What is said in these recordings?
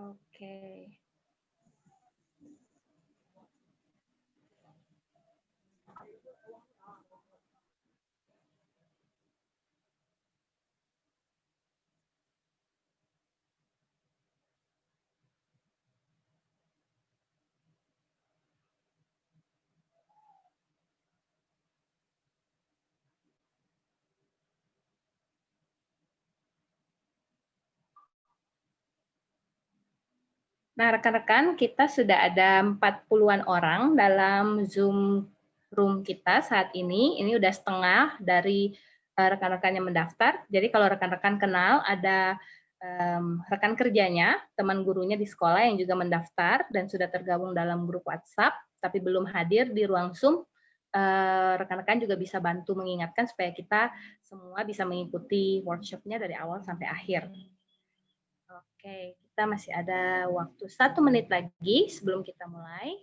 Oke. Nah, rekan-rekan, kita sudah ada 40-an orang dalam Zoom room kita saat ini. Ini udah setengah dari rekan-rekan yang mendaftar. Jadi kalau rekan-rekan kenal ada rekan kerjanya, teman gurunya di sekolah yang juga mendaftar dan sudah tergabung dalam grup WhatsApp, tapi belum hadir di ruang Zoom, rekan-rekan juga bisa bantu mengingatkan supaya kita semua bisa mengikuti workshop-nya dari awal sampai akhir. Oke, kita masih ada waktu 1 menit lagi sebelum kita mulai.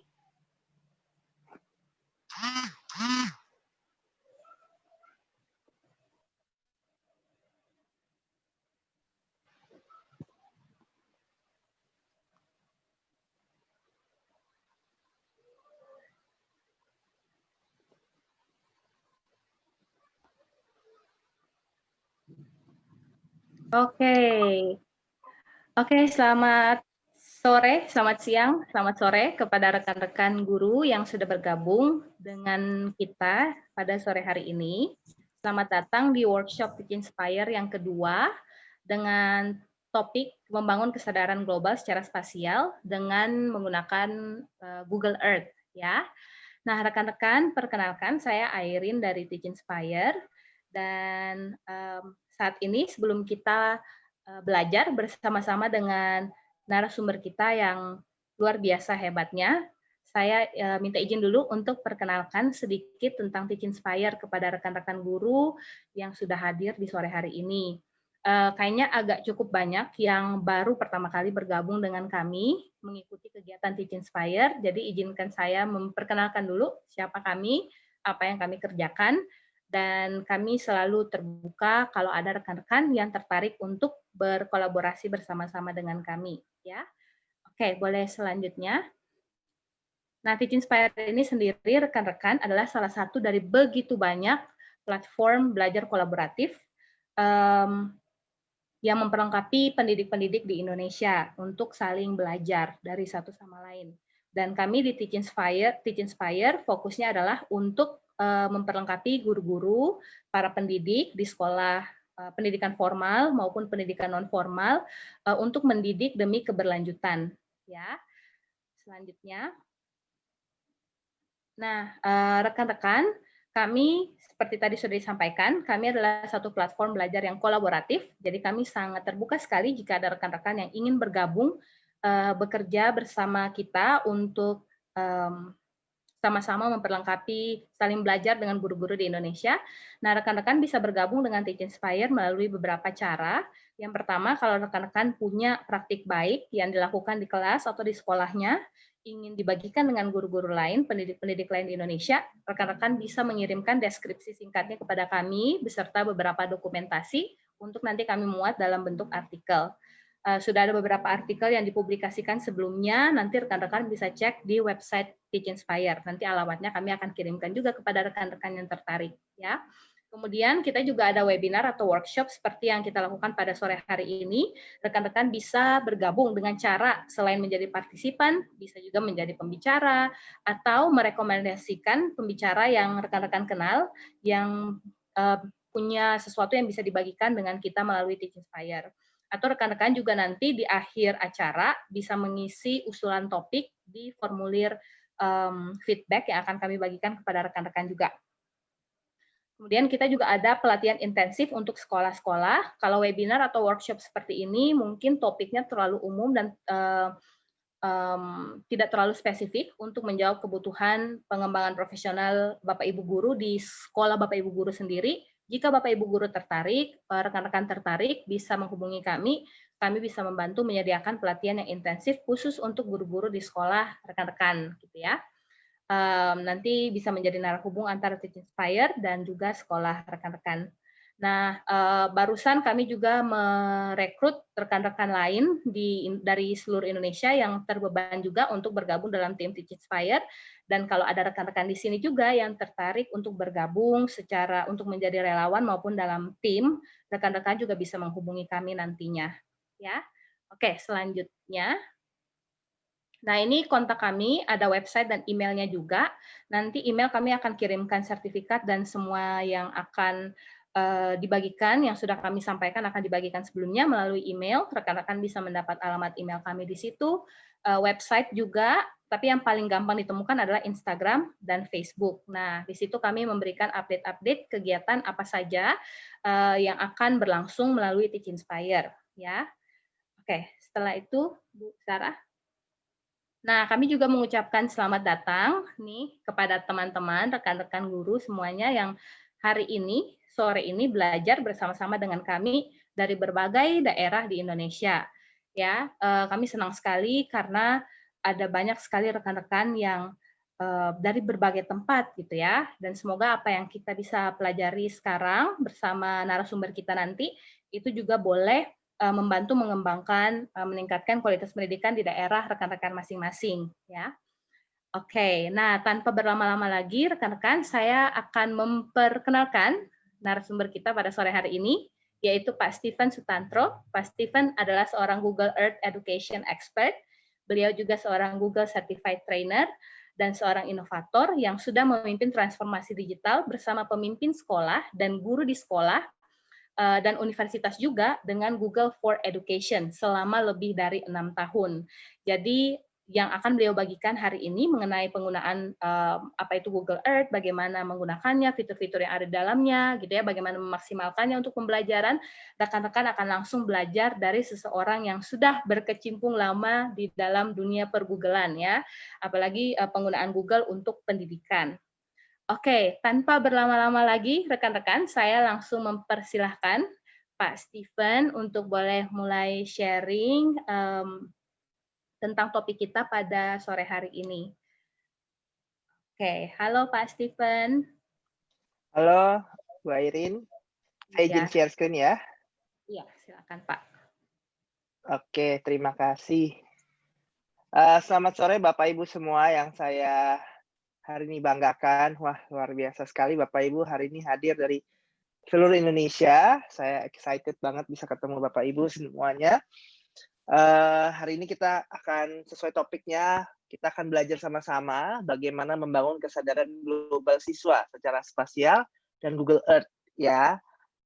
Oke, selamat sore, selamat siang, selamat sore kepada rekan-rekan guru yang sudah bergabung dengan kita pada sore hari ini. Selamat datang di workshop Teach Inspire yang kedua dengan topik membangun kesadaran global secara spasial dengan menggunakan Google Earth, ya. Nah, rekan-rekan, perkenalkan saya Airin dari Teach Inspire dan saat ini sebelum kita belajar bersama-sama dengan narasumber kita yang luar biasa hebatnya, saya minta izin dulu untuk perkenalkan sedikit tentang Teach Inspire kepada rekan-rekan guru yang sudah hadir di sore hari ini. Kayaknya agak cukup banyak yang baru pertama kali bergabung dengan kami mengikuti kegiatan Teach Inspire. Jadi izinkan saya memperkenalkan dulu siapa kami, apa yang kami kerjakan, dan kami selalu terbuka kalau ada rekan-rekan yang tertarik untuk berkolaborasi bersama-sama dengan kami, ya. Oke, boleh selanjutnya. Nah, Teach Inspire ini sendiri rekan-rekan adalah salah satu dari begitu banyak platform belajar kolaboratif yang memperlengkapi pendidik-pendidik di Indonesia untuk saling belajar dari satu sama lain. Dan kami di Teach Inspire fokusnya adalah untuk memperlengkapi guru-guru, para pendidik di sekolah pendidikan formal maupun pendidikan non formal untuk mendidik demi keberlanjutan. Ya, selanjutnya. Nah, rekan-rekan, kami seperti tadi sudah disampaikan, kami adalah satu platform belajar yang kolaboratif. Jadi kami sangat terbuka sekali jika ada rekan-rekan yang ingin bergabung bekerja bersama kita untuk sama-sama memperlengkapi saling belajar dengan guru-guru di Indonesia. Nah, rekan-rekan bisa bergabung dengan Teach Inspire melalui beberapa cara. Yang pertama, kalau rekan-rekan punya praktik baik yang dilakukan di kelas atau di sekolahnya, ingin dibagikan dengan guru-guru lain, pendidik-pendidik lain di Indonesia, rekan-rekan bisa mengirimkan deskripsi singkatnya kepada kami beserta beberapa dokumentasi untuk nanti kami muat dalam bentuk artikel. Sudah ada beberapa artikel yang dipublikasikan sebelumnya, nanti rekan-rekan bisa cek di website Teach Inspire. Nanti alamatnya kami akan kirimkan juga kepada rekan-rekan yang tertarik, ya. Kemudian kita juga ada webinar atau workshop seperti yang kita lakukan pada sore hari ini. Rekan-rekan bisa bergabung dengan cara selain menjadi partisipan, bisa juga menjadi pembicara atau merekomendasikan pembicara yang rekan-rekan kenal yang punya sesuatu yang bisa dibagikan dengan kita melalui Teach Inspire. Atau rekan-rekan juga nanti di akhir acara bisa mengisi usulan topik di formulir feedback yang akan kami bagikan kepada rekan-rekan juga. Kemudian kita juga ada pelatihan intensif untuk sekolah-sekolah. Kalau webinar atau workshop seperti ini mungkin topiknya terlalu umum dan tidak terlalu spesifik untuk menjawab kebutuhan pengembangan profesional Bapak Ibu guru di sekolah Bapak Ibu guru sendiri. Jika Bapak Ibu guru tertarik, rekan-rekan tertarik bisa menghubungi kami bisa membantu menyediakan pelatihan yang intensif khusus untuk guru-guru di sekolah rekan-rekan, gitu ya. Nanti bisa menjadi narahubung antara Teach Inspire dan juga sekolah rekan-rekan. Nah, barusan kami juga merekrut rekan-rekan lain dari seluruh Indonesia yang terbeban juga untuk bergabung dalam tim Teach Inspire. Dan kalau ada rekan-rekan di sini juga yang tertarik untuk bergabung untuk menjadi relawan maupun dalam tim, rekan-rekan juga bisa menghubungi kami nantinya. Ya, oke, selanjutnya. Nah, ini kontak kami, ada website dan emailnya juga. Nanti email kami akan kirimkan sertifikat dan semua yang akan dibagikan, yang sudah kami sampaikan akan dibagikan sebelumnya melalui email. Rekan-rekan bisa mendapat alamat email kami di situ. Website juga, tapi yang paling gampang ditemukan adalah Instagram dan Facebook. Nah, di situ kami memberikan update-update kegiatan apa saja yang akan berlangsung melalui Teach Inspire. Ya, oke. Setelah itu, Bu Sarah. Nah, kami juga mengucapkan selamat datang nih kepada teman-teman, rekan-rekan guru semuanya yang hari ini, sore ini belajar bersama-sama dengan kami dari berbagai daerah di Indonesia. Ya, kami senang sekali karena ada banyak sekali rekan-rekan yang dari berbagai tempat gitu ya. Dan semoga apa yang kita bisa pelajari sekarang bersama narasumber kita nanti itu juga boleh membantu mengembangkan, meningkatkan kualitas pendidikan di daerah rekan-rekan masing-masing, ya. Oke, nah tanpa berlama-lama lagi, rekan-rekan, saya akan memperkenalkan narasumber kita pada sore hari ini, yaitu Pak Steven Sutantro. Pak Steven adalah seorang Google Earth Education Expert. Beliau juga seorang Google Certified Trainer dan seorang inovator yang sudah memimpin transformasi digital bersama pemimpin sekolah dan guru di sekolah dan universitas juga dengan Google for Education selama lebih dari 6 tahun. Jadi yang akan beliau bagikan hari ini mengenai penggunaan apa itu Google Earth, bagaimana menggunakannya, fitur-fitur yang ada di dalamnya, gitu ya, bagaimana memaksimalkannya untuk pembelajaran. Rekan-rekan akan langsung belajar dari seseorang yang sudah berkecimpung lama di dalam dunia pergugelan ya, apalagi penggunaan Google untuk pendidikan. Oke, tanpa berlama-lama lagi, rekan-rekan, saya langsung mempersilahkan Pak Steven untuk boleh mulai sharing tentang topik kita pada sore hari ini. Oke, halo Pak Steven. Halo, Bu Airin. Saya izin Ya, share screen ya. iya, silakan Pak. Oke, terima kasih. Selamat sore Bapak Ibu semua yang saya hari ini banggakan. Wah, luar biasa sekali Bapak Ibu hari ini hadir dari seluruh Indonesia. Saya excited banget bisa ketemu Bapak Ibu semuanya. Hari ini kita akan sesuai topiknya, kita akan belajar sama-sama bagaimana membangun kesadaran global siswa secara spasial dan Google Earth ya.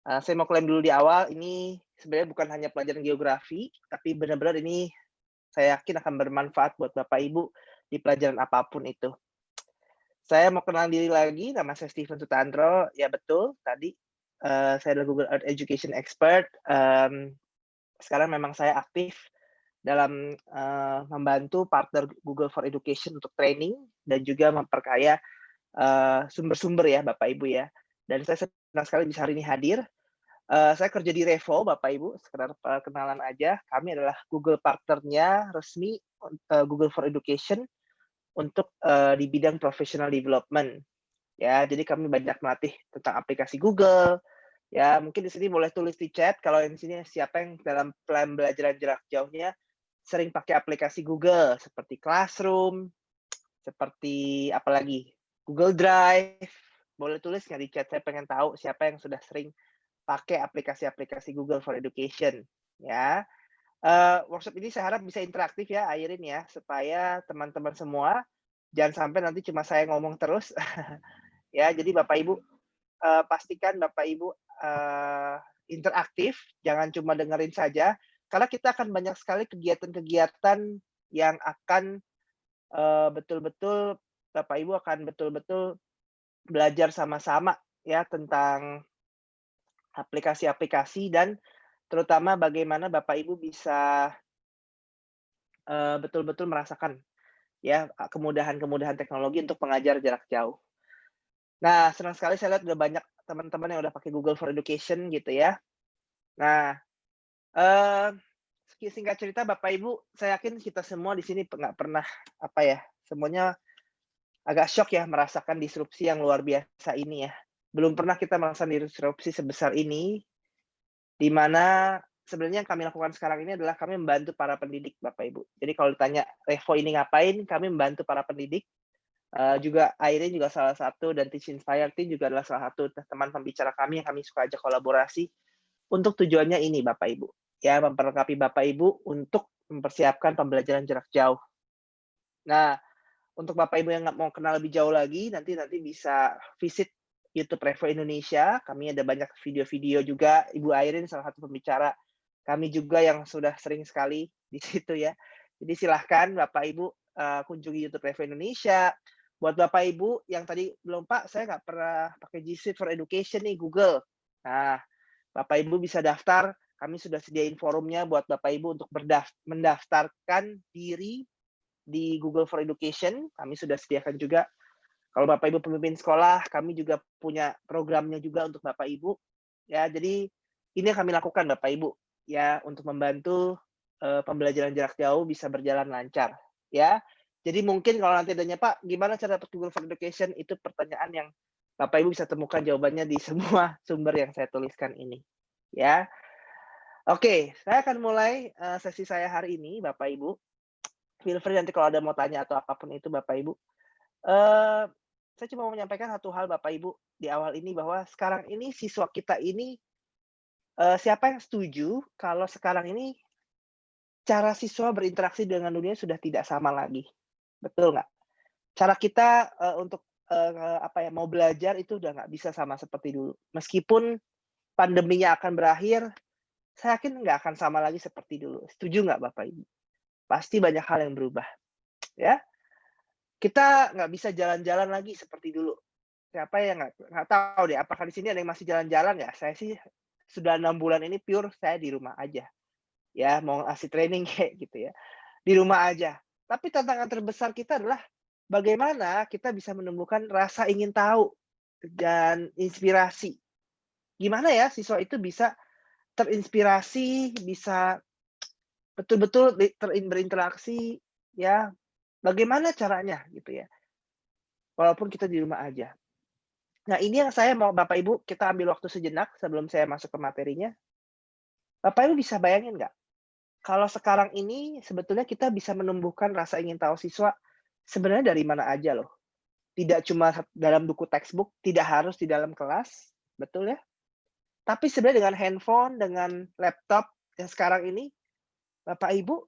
Saya mau klaim dulu di awal, ini sebenarnya bukan hanya pelajaran geografi, tapi benar-benar ini saya yakin akan bermanfaat buat Bapak Ibu di pelajaran apapun itu. Saya mau kenal diri lagi, nama saya Steven Sutantro. Ya betul, tadi saya adalah Google Earth Education Expert. Sekarang memang saya aktif dalam membantu partner Google for Education untuk training dan juga memperkaya sumber-sumber ya Bapak Ibu ya. Dan saya senang sekali bisa hari ini hadir. Saya kerja di Revo, Bapak Ibu, sekedar perkenalan aja. Kami adalah Google partnernya resmi Google for Education untuk di bidang professional development. Ya, jadi kami banyak melatih tentang aplikasi Google. Ya, mungkin di sini boleh tulis di chat kalau yang di sini siapa yang dalam plan belajaran jarak jauhnya sering pakai aplikasi Google seperti Classroom, seperti apalagi Google Drive. Boleh tulis nggak di chat? Saya pengen tahu siapa yang sudah sering pakai aplikasi-aplikasi Google for Education ya. Workshop ini saya harap bisa interaktif ya, Airin ya, supaya teman-teman semua jangan sampai nanti cuma saya ngomong terus. Ya, jadi Bapak Ibu pastikan Bapak Ibu interaktif, jangan cuma dengerin saja, karena kita akan banyak sekali kegiatan-kegiatan yang akan betul-betul Bapak Ibu akan betul-betul belajar sama-sama ya tentang aplikasi-aplikasi dan terutama bagaimana Bapak Ibu bisa betul-betul merasakan ya kemudahan-kemudahan teknologi untuk mengajar jarak jauh. Nah, senang sekali saya lihat udah banyak teman-teman yang udah pakai Google for Education gitu ya. Nah, eee, singkat cerita Bapak Ibu, saya yakin kita semua di sini nggak pernah apa ya, semuanya agak syok ya merasakan disrupsi yang luar biasa ini ya. belum pernah kita merasakan disrupsi sebesar ini, di mana sebenarnya yang kami lakukan sekarang ini adalah kami membantu para pendidik, Bapak Ibu. Jadi kalau ditanya, Revo ini ngapain? Kami membantu para pendidik, juga Airin juga salah satu, dan Teach Inspire Team juga adalah salah satu teman pembicara kami yang kami suka ajak kolaborasi, untuk tujuannya ini, Bapak Ibu. Ya, memperlengkapi Bapak Ibu untuk mempersiapkan pembelajaran jarak jauh. Nah, untuk Bapak Ibu yang nggak mau kenal lebih jauh lagi, nanti bisa visit YouTube Revo Indonesia. Kami ada banyak video-video juga. Ibu Airin salah satu pembicara kami juga yang sudah sering sekali di situ ya. Jadi silahkan Bapak Ibu kunjungi YouTube Revo Indonesia. Buat Bapak Ibu yang tadi belum, Pak, saya nggak pernah pakai G Suite for Education nih, Google. Nah, Bapak Ibu bisa daftar. Kami sudah sediain forumnya buat Bapak Ibu untuk mendaftarkan diri di Google for Education. Kami sudah sediakan juga. Kalau Bapak Ibu pemimpin sekolah, kami juga punya programnya juga untuk Bapak Ibu. Ya, jadi ini yang kami lakukan Bapak Ibu ya untuk membantu pembelajaran jarak jauh bisa berjalan lancar ya. Jadi mungkin kalau nanti adanya, Pak, gimana cara dapat Google for Education? Itu pertanyaan yang Bapak Ibu bisa temukan jawabannya di semua sumber yang saya tuliskan ini. Ya. Oke, saya akan mulai sesi saya hari ini, Bapak Ibu. Feel free nanti kalau ada mau tanya atau apapun itu, Bapak Ibu. Saya cuma mau menyampaikan satu hal, Bapak Ibu, di awal ini, bahwa sekarang ini siswa kita ini, siapa yang setuju kalau sekarang ini cara siswa berinteraksi dengan dunia sudah tidak sama lagi? Betul nggak? Cara kita untuk mau belajar itu udah nggak bisa sama seperti dulu. Meskipun pandeminya akan berakhir, saya yakin nggak akan sama lagi seperti dulu. Setuju nggak Bapak Ibu? Pasti banyak hal yang berubah, ya. Kita nggak bisa jalan-jalan lagi seperti dulu. Siapa yang nggak tahu deh, apakah di sini ada yang masih jalan-jalan ya? Saya sih sudah 6 bulan ini pure saya di rumah aja. Ya, mau ngasih training kayak gitu ya, di rumah aja. Tapi tantangan terbesar kita adalah bagaimana kita bisa menumbuhkan rasa ingin tahu dan inspirasi. Gimana ya siswa itu bisa terinspirasi, bisa betul-betul berinteraksi, ya, bagaimana caranya gitu ya, walaupun kita di rumah aja. Nah, ini yang saya mau Bapak Ibu kita ambil waktu sejenak sebelum saya masuk ke materinya. Bapak Ibu bisa bayangin nggak, kalau sekarang ini sebetulnya kita bisa menumbuhkan rasa ingin tahu siswa sebenarnya dari mana aja loh. Tidak cuma dalam buku textbook, tidak harus di dalam kelas, betul ya? Tapi sebenarnya dengan handphone, dengan laptop yang sekarang ini, Bapak Ibu,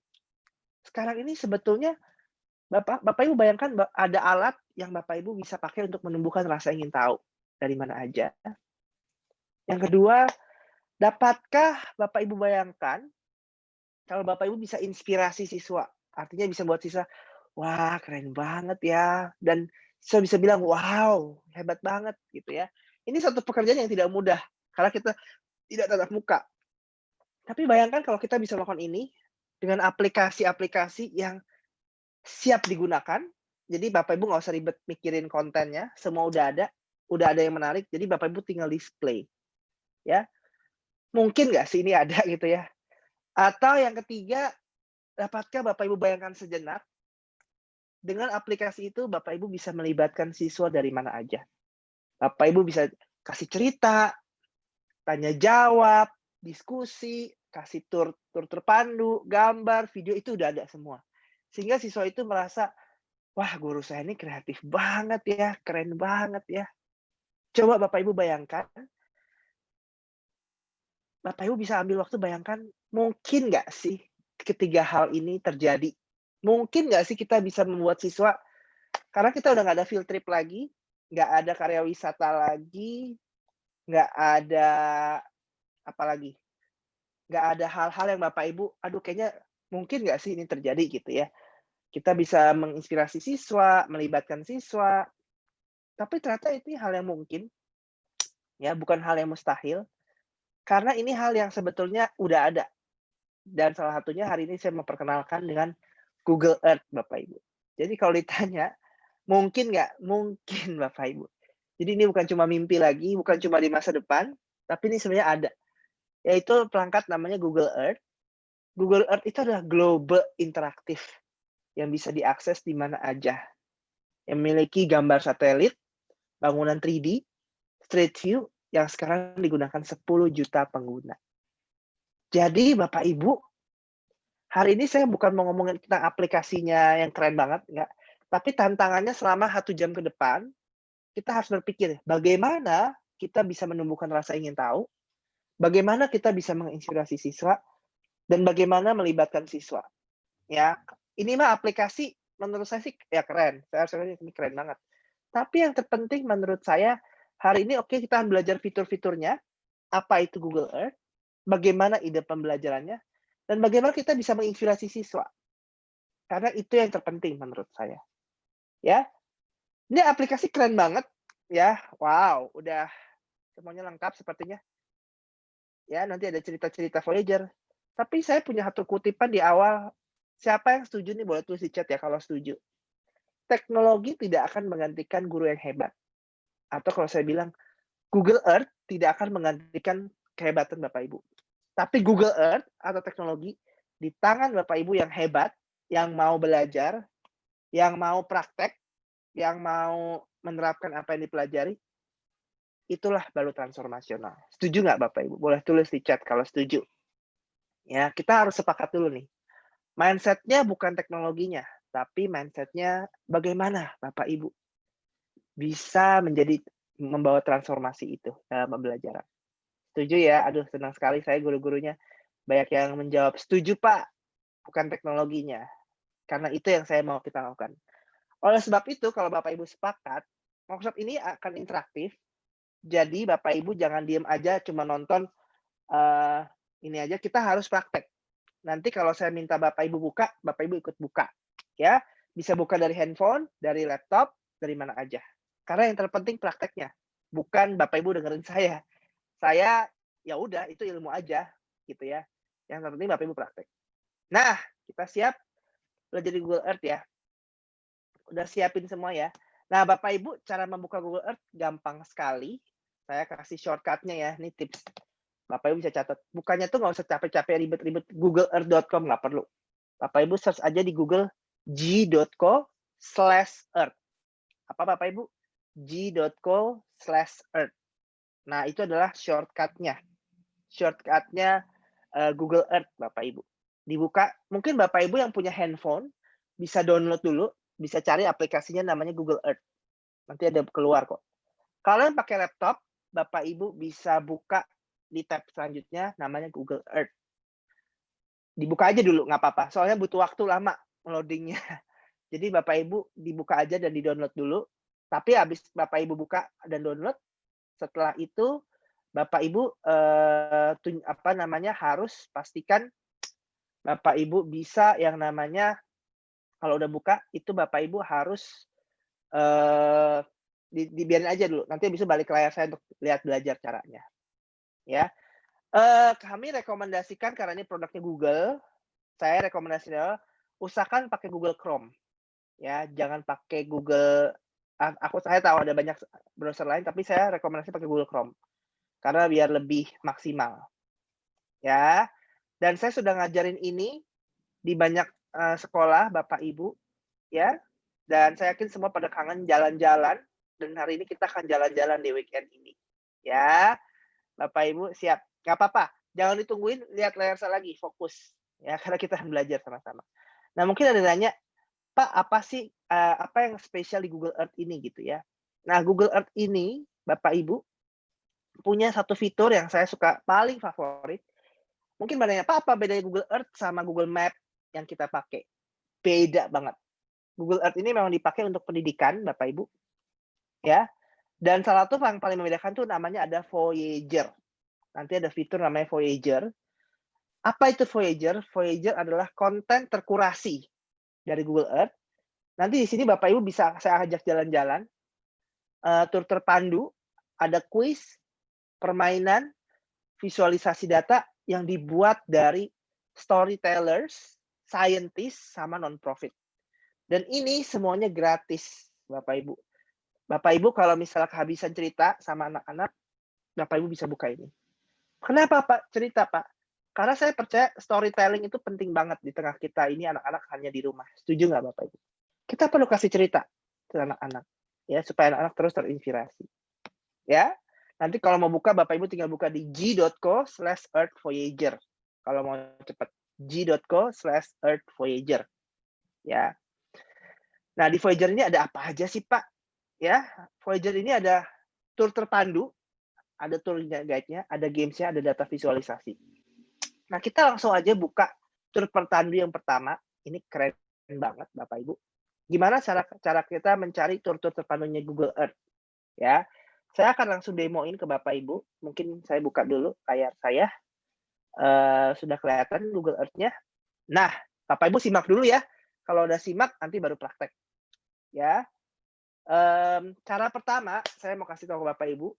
sekarang ini sebetulnya Bapak Ibu bayangkan ada alat yang Bapak Ibu bisa pakai untuk menumbuhkan rasa ingin tahu dari mana aja. Yang kedua, dapatkah Bapak Ibu bayangkan kalau Bapak Ibu bisa inspirasi siswa? Artinya bisa buat siswa, wah keren banget ya, dan siswa bisa bilang, wow hebat banget gitu ya. Ini satu pekerjaan yang tidak mudah, karena kita tidak tatap muka. Tapi bayangkan kalau kita bisa melakukan ini dengan aplikasi-aplikasi yang siap digunakan. Jadi Bapak Ibu nggak usah ribet mikirin kontennya, semua udah ada yang menarik, jadi Bapak Ibu tinggal display, ya. Mungkin nggak sih ini ada gitu ya? Atau yang ketiga, dapatkah Bapak Ibu bayangkan sejenak, dengan aplikasi itu Bapak Ibu bisa melibatkan siswa dari mana aja. Bapak Ibu bisa kasih cerita, tanya jawab, diskusi, kasih tur terpandu, gambar, video, itu udah ada semua. Sehingga siswa itu merasa, wah guru saya ini kreatif banget ya, keren banget ya. Coba Bapak Ibu bayangkan, Bapak Ibu bisa ambil waktu bayangkan, mungkin nggak sih ketiga hal ini terjadi? Mungkin nggak sih kita bisa membuat siswa, karena kita udah nggak ada field trip lagi, nggak ada karya wisata lagi, nggak ada apa lagi, nggak ada hal-hal yang Bapak Ibu, aduh kayaknya mungkin nggak sih ini terjadi gitu ya. Kita bisa menginspirasi siswa, melibatkan siswa, tapi ternyata ini hal yang mungkin, ya bukan hal yang mustahil, karena ini hal yang sebetulnya udah ada. Dan salah satunya hari ini saya memperkenalkan dengan Google Earth, Bapak Ibu. Jadi kalau ditanya, mungkin nggak? Mungkin, Bapak Ibu. Jadi ini bukan cuma mimpi lagi, bukan cuma di masa depan, tapi ini sebenarnya ada. Yaitu perangkat namanya Google Earth. Google Earth itu adalah global interaktif yang bisa diakses di mana aja. Yang memiliki gambar satelit, bangunan 3D, Street View yang sekarang digunakan 10 juta pengguna. Jadi Bapak Ibu, hari ini saya bukan mau ngomongin tentang aplikasinya yang keren banget, enggak. Tapi tantangannya selama 1 jam ke depan, kita harus berpikir, bagaimana kita bisa menumbuhkan rasa ingin tahu, bagaimana kita bisa menginspirasi siswa, dan bagaimana melibatkan siswa. Ya, ini mah aplikasi menurut saya sih ya keren. Saya rasa ini keren banget. Tapi yang terpenting menurut saya, hari ini oke kita akan belajar fitur-fiturnya, apa itu Google Earth, bagaimana ide pembelajarannya, dan bagaimana kita bisa menginspirasi siswa. Karena itu yang terpenting menurut saya. Ya, ini aplikasi keren banget ya. Wow, udah semuanya lengkap sepertinya. Ya, nanti ada cerita-cerita Voyager. Tapi saya punya satu kutipan di awal. Siapa yang setuju nih boleh tulis di chat ya kalau setuju. Teknologi tidak akan menggantikan guru yang hebat. Atau kalau saya bilang, Google Earth tidak akan menggantikan kehebatan Bapak Ibu. Tapi Google Earth atau teknologi di tangan Bapak Ibu yang hebat, yang mau belajar, yang mau praktek, yang mau menerapkan apa yang dipelajari, itulah baru transformasional. Setuju nggak Bapak Ibu? Boleh tulis di chat kalau setuju. Ya, kita harus sepakat dulu nih. Mindset-nya bukan teknologinya, tapi mindset-nya bagaimana Bapak Ibu bisa membawa transformasi itu dalam pembelajaran. Setuju ya? Aduh, senang sekali saya guru-gurunya banyak yang menjawab, "Setuju, Pak, bukan teknologinya." Karena itu yang saya mau kita lakukan. Oleh sebab itu, kalau Bapak Ibu sepakat, workshop ini akan interaktif. Jadi Bapak Ibu jangan diem aja cuma nonton, eee, ini aja, kita harus praktek. Nanti kalau saya minta Bapak Ibu buka, Bapak Ibu ikut buka, ya. Bisa buka dari handphone, dari laptop, dari mana aja. Karena yang terpenting prakteknya, bukan Bapak Ibu dengerin saya. Saya, ya udah itu ilmu aja, gitu ya. Yang terpenting Bapak Ibu praktek. Nah, kita siap belajar di Google Earth ya. Udah siapin semua ya. Nah, Bapak Ibu cara membuka Google Earth gampang sekali. Saya kasih shortcut-nya ya, ini tips. Bapak Ibu bisa catat. Bukanya tuh nggak usah capek-capek ribet-ribet googleearth.com, nggak perlu. Bapak Ibu search aja di Google g.co/earth. Apa Bapak Ibu? g.co/earth. Nah, itu adalah shortcut-nya. Shortcut-nya Google Earth, Bapak Ibu. Dibuka, mungkin Bapak Ibu yang punya handphone bisa download dulu, bisa cari aplikasinya namanya Google Earth. Nanti ada keluar kok. Kalau yang pakai laptop, Bapak Ibu bisa buka di tab selanjutnya namanya Google Earth. Dibuka aja dulu, nggak apa-apa. Soalnya butuh waktu lama loading-nya. Jadi Bapak Ibu dibuka aja dan di-download dulu. Tapi habis Bapak Ibu buka dan download, setelah itu Bapak Ibu harus pastikan Bapak Ibu bisa yang namanya kalau udah buka itu Bapak Ibu harus dibiarin aja dulu. Nanti habis itu balik ke layar saya untuk lihat belajar caranya. Ya. Kami rekomendasikan karena ini produknya Google, saya rekomendasinya usahakan pakai Google Chrome. Ya, jangan pakai Google saya tahu ada banyak browser lain, tapi saya rekomendasi pakai Google Chrome. Karena biar lebih maksimal. Ya. Dan saya sudah ngajarin ini di banyak sekolah Bapak Ibu, ya. Dan saya yakin semua pada kangen jalan-jalan dan hari ini kita akan jalan-jalan di weekend ini. Ya. Bapak Ibu siap. Nggak apa-apa, jangan ditungguin, lihat layar saya lagi, fokus. Ya, karena kita akan belajar sama-sama. Nah, mungkin ada nanya, "Pak, apa sih, apa yang spesial di Google Earth ini?" Gitu ya. Nah, Google Earth ini, Bapak Ibu, punya satu fitur yang saya suka, paling favorit. Mungkin bertanya, "Pak, apa bedanya Google Earth sama Google Map yang kita pakai?" Beda banget. Google Earth ini memang dipakai untuk pendidikan, Bapak Ibu, ya. Dan salah satu yang paling membedakan tuh namanya ada Voyager. Nanti ada fitur namanya Voyager. Apa itu Voyager? Voyager adalah konten terkurasi dari Google Earth. Nanti di sini Bapak Ibu bisa saya ajak jalan-jalan, tur terpandu, ada kuis, permainan, visualisasi data yang dibuat dari storytellers, scientist, sama non-profit. Dan ini semuanya gratis, Bapak Ibu. Bapak Ibu kalau misalnya kehabisan cerita sama anak-anak, Bapak Ibu bisa buka ini. Kenapa Pak cerita Pak? Karena saya percaya storytelling itu penting banget di tengah kita ini anak-anak hanya di rumah. Setuju nggak Bapak Ibu? Kita perlu kasih cerita ke anak-anak, ya supaya anak-anak terus terinspirasi. Ya, Nanti kalau mau buka, Bapak Ibu tinggal buka di g.co/earthvoyager. Kalau mau cepat, g.co/earthvoyager. Ya. Nah, di Voyager ini ada apa aja sih, Pak? Ya, Voyager ini ada tur terpandu, ada tour-nya, guide-nya, ada games-nya, ada data visualisasi. Nah, kita langsung aja buka tur terpandu yang pertama. Ini keren banget, Bapak Ibu. Gimana cara kita mencari tur-tur terpandunya Google Earth? Ya, saya akan langsung demoin ke Bapak Ibu. Mungkin saya buka dulu layar saya. Sudah kelihatan Google Earth-nya. Nah, Bapak Ibu simak dulu ya. Kalau udah simak, nanti baru praktek. Ya, cara pertama saya mau kasih tahu ke Bapak Ibu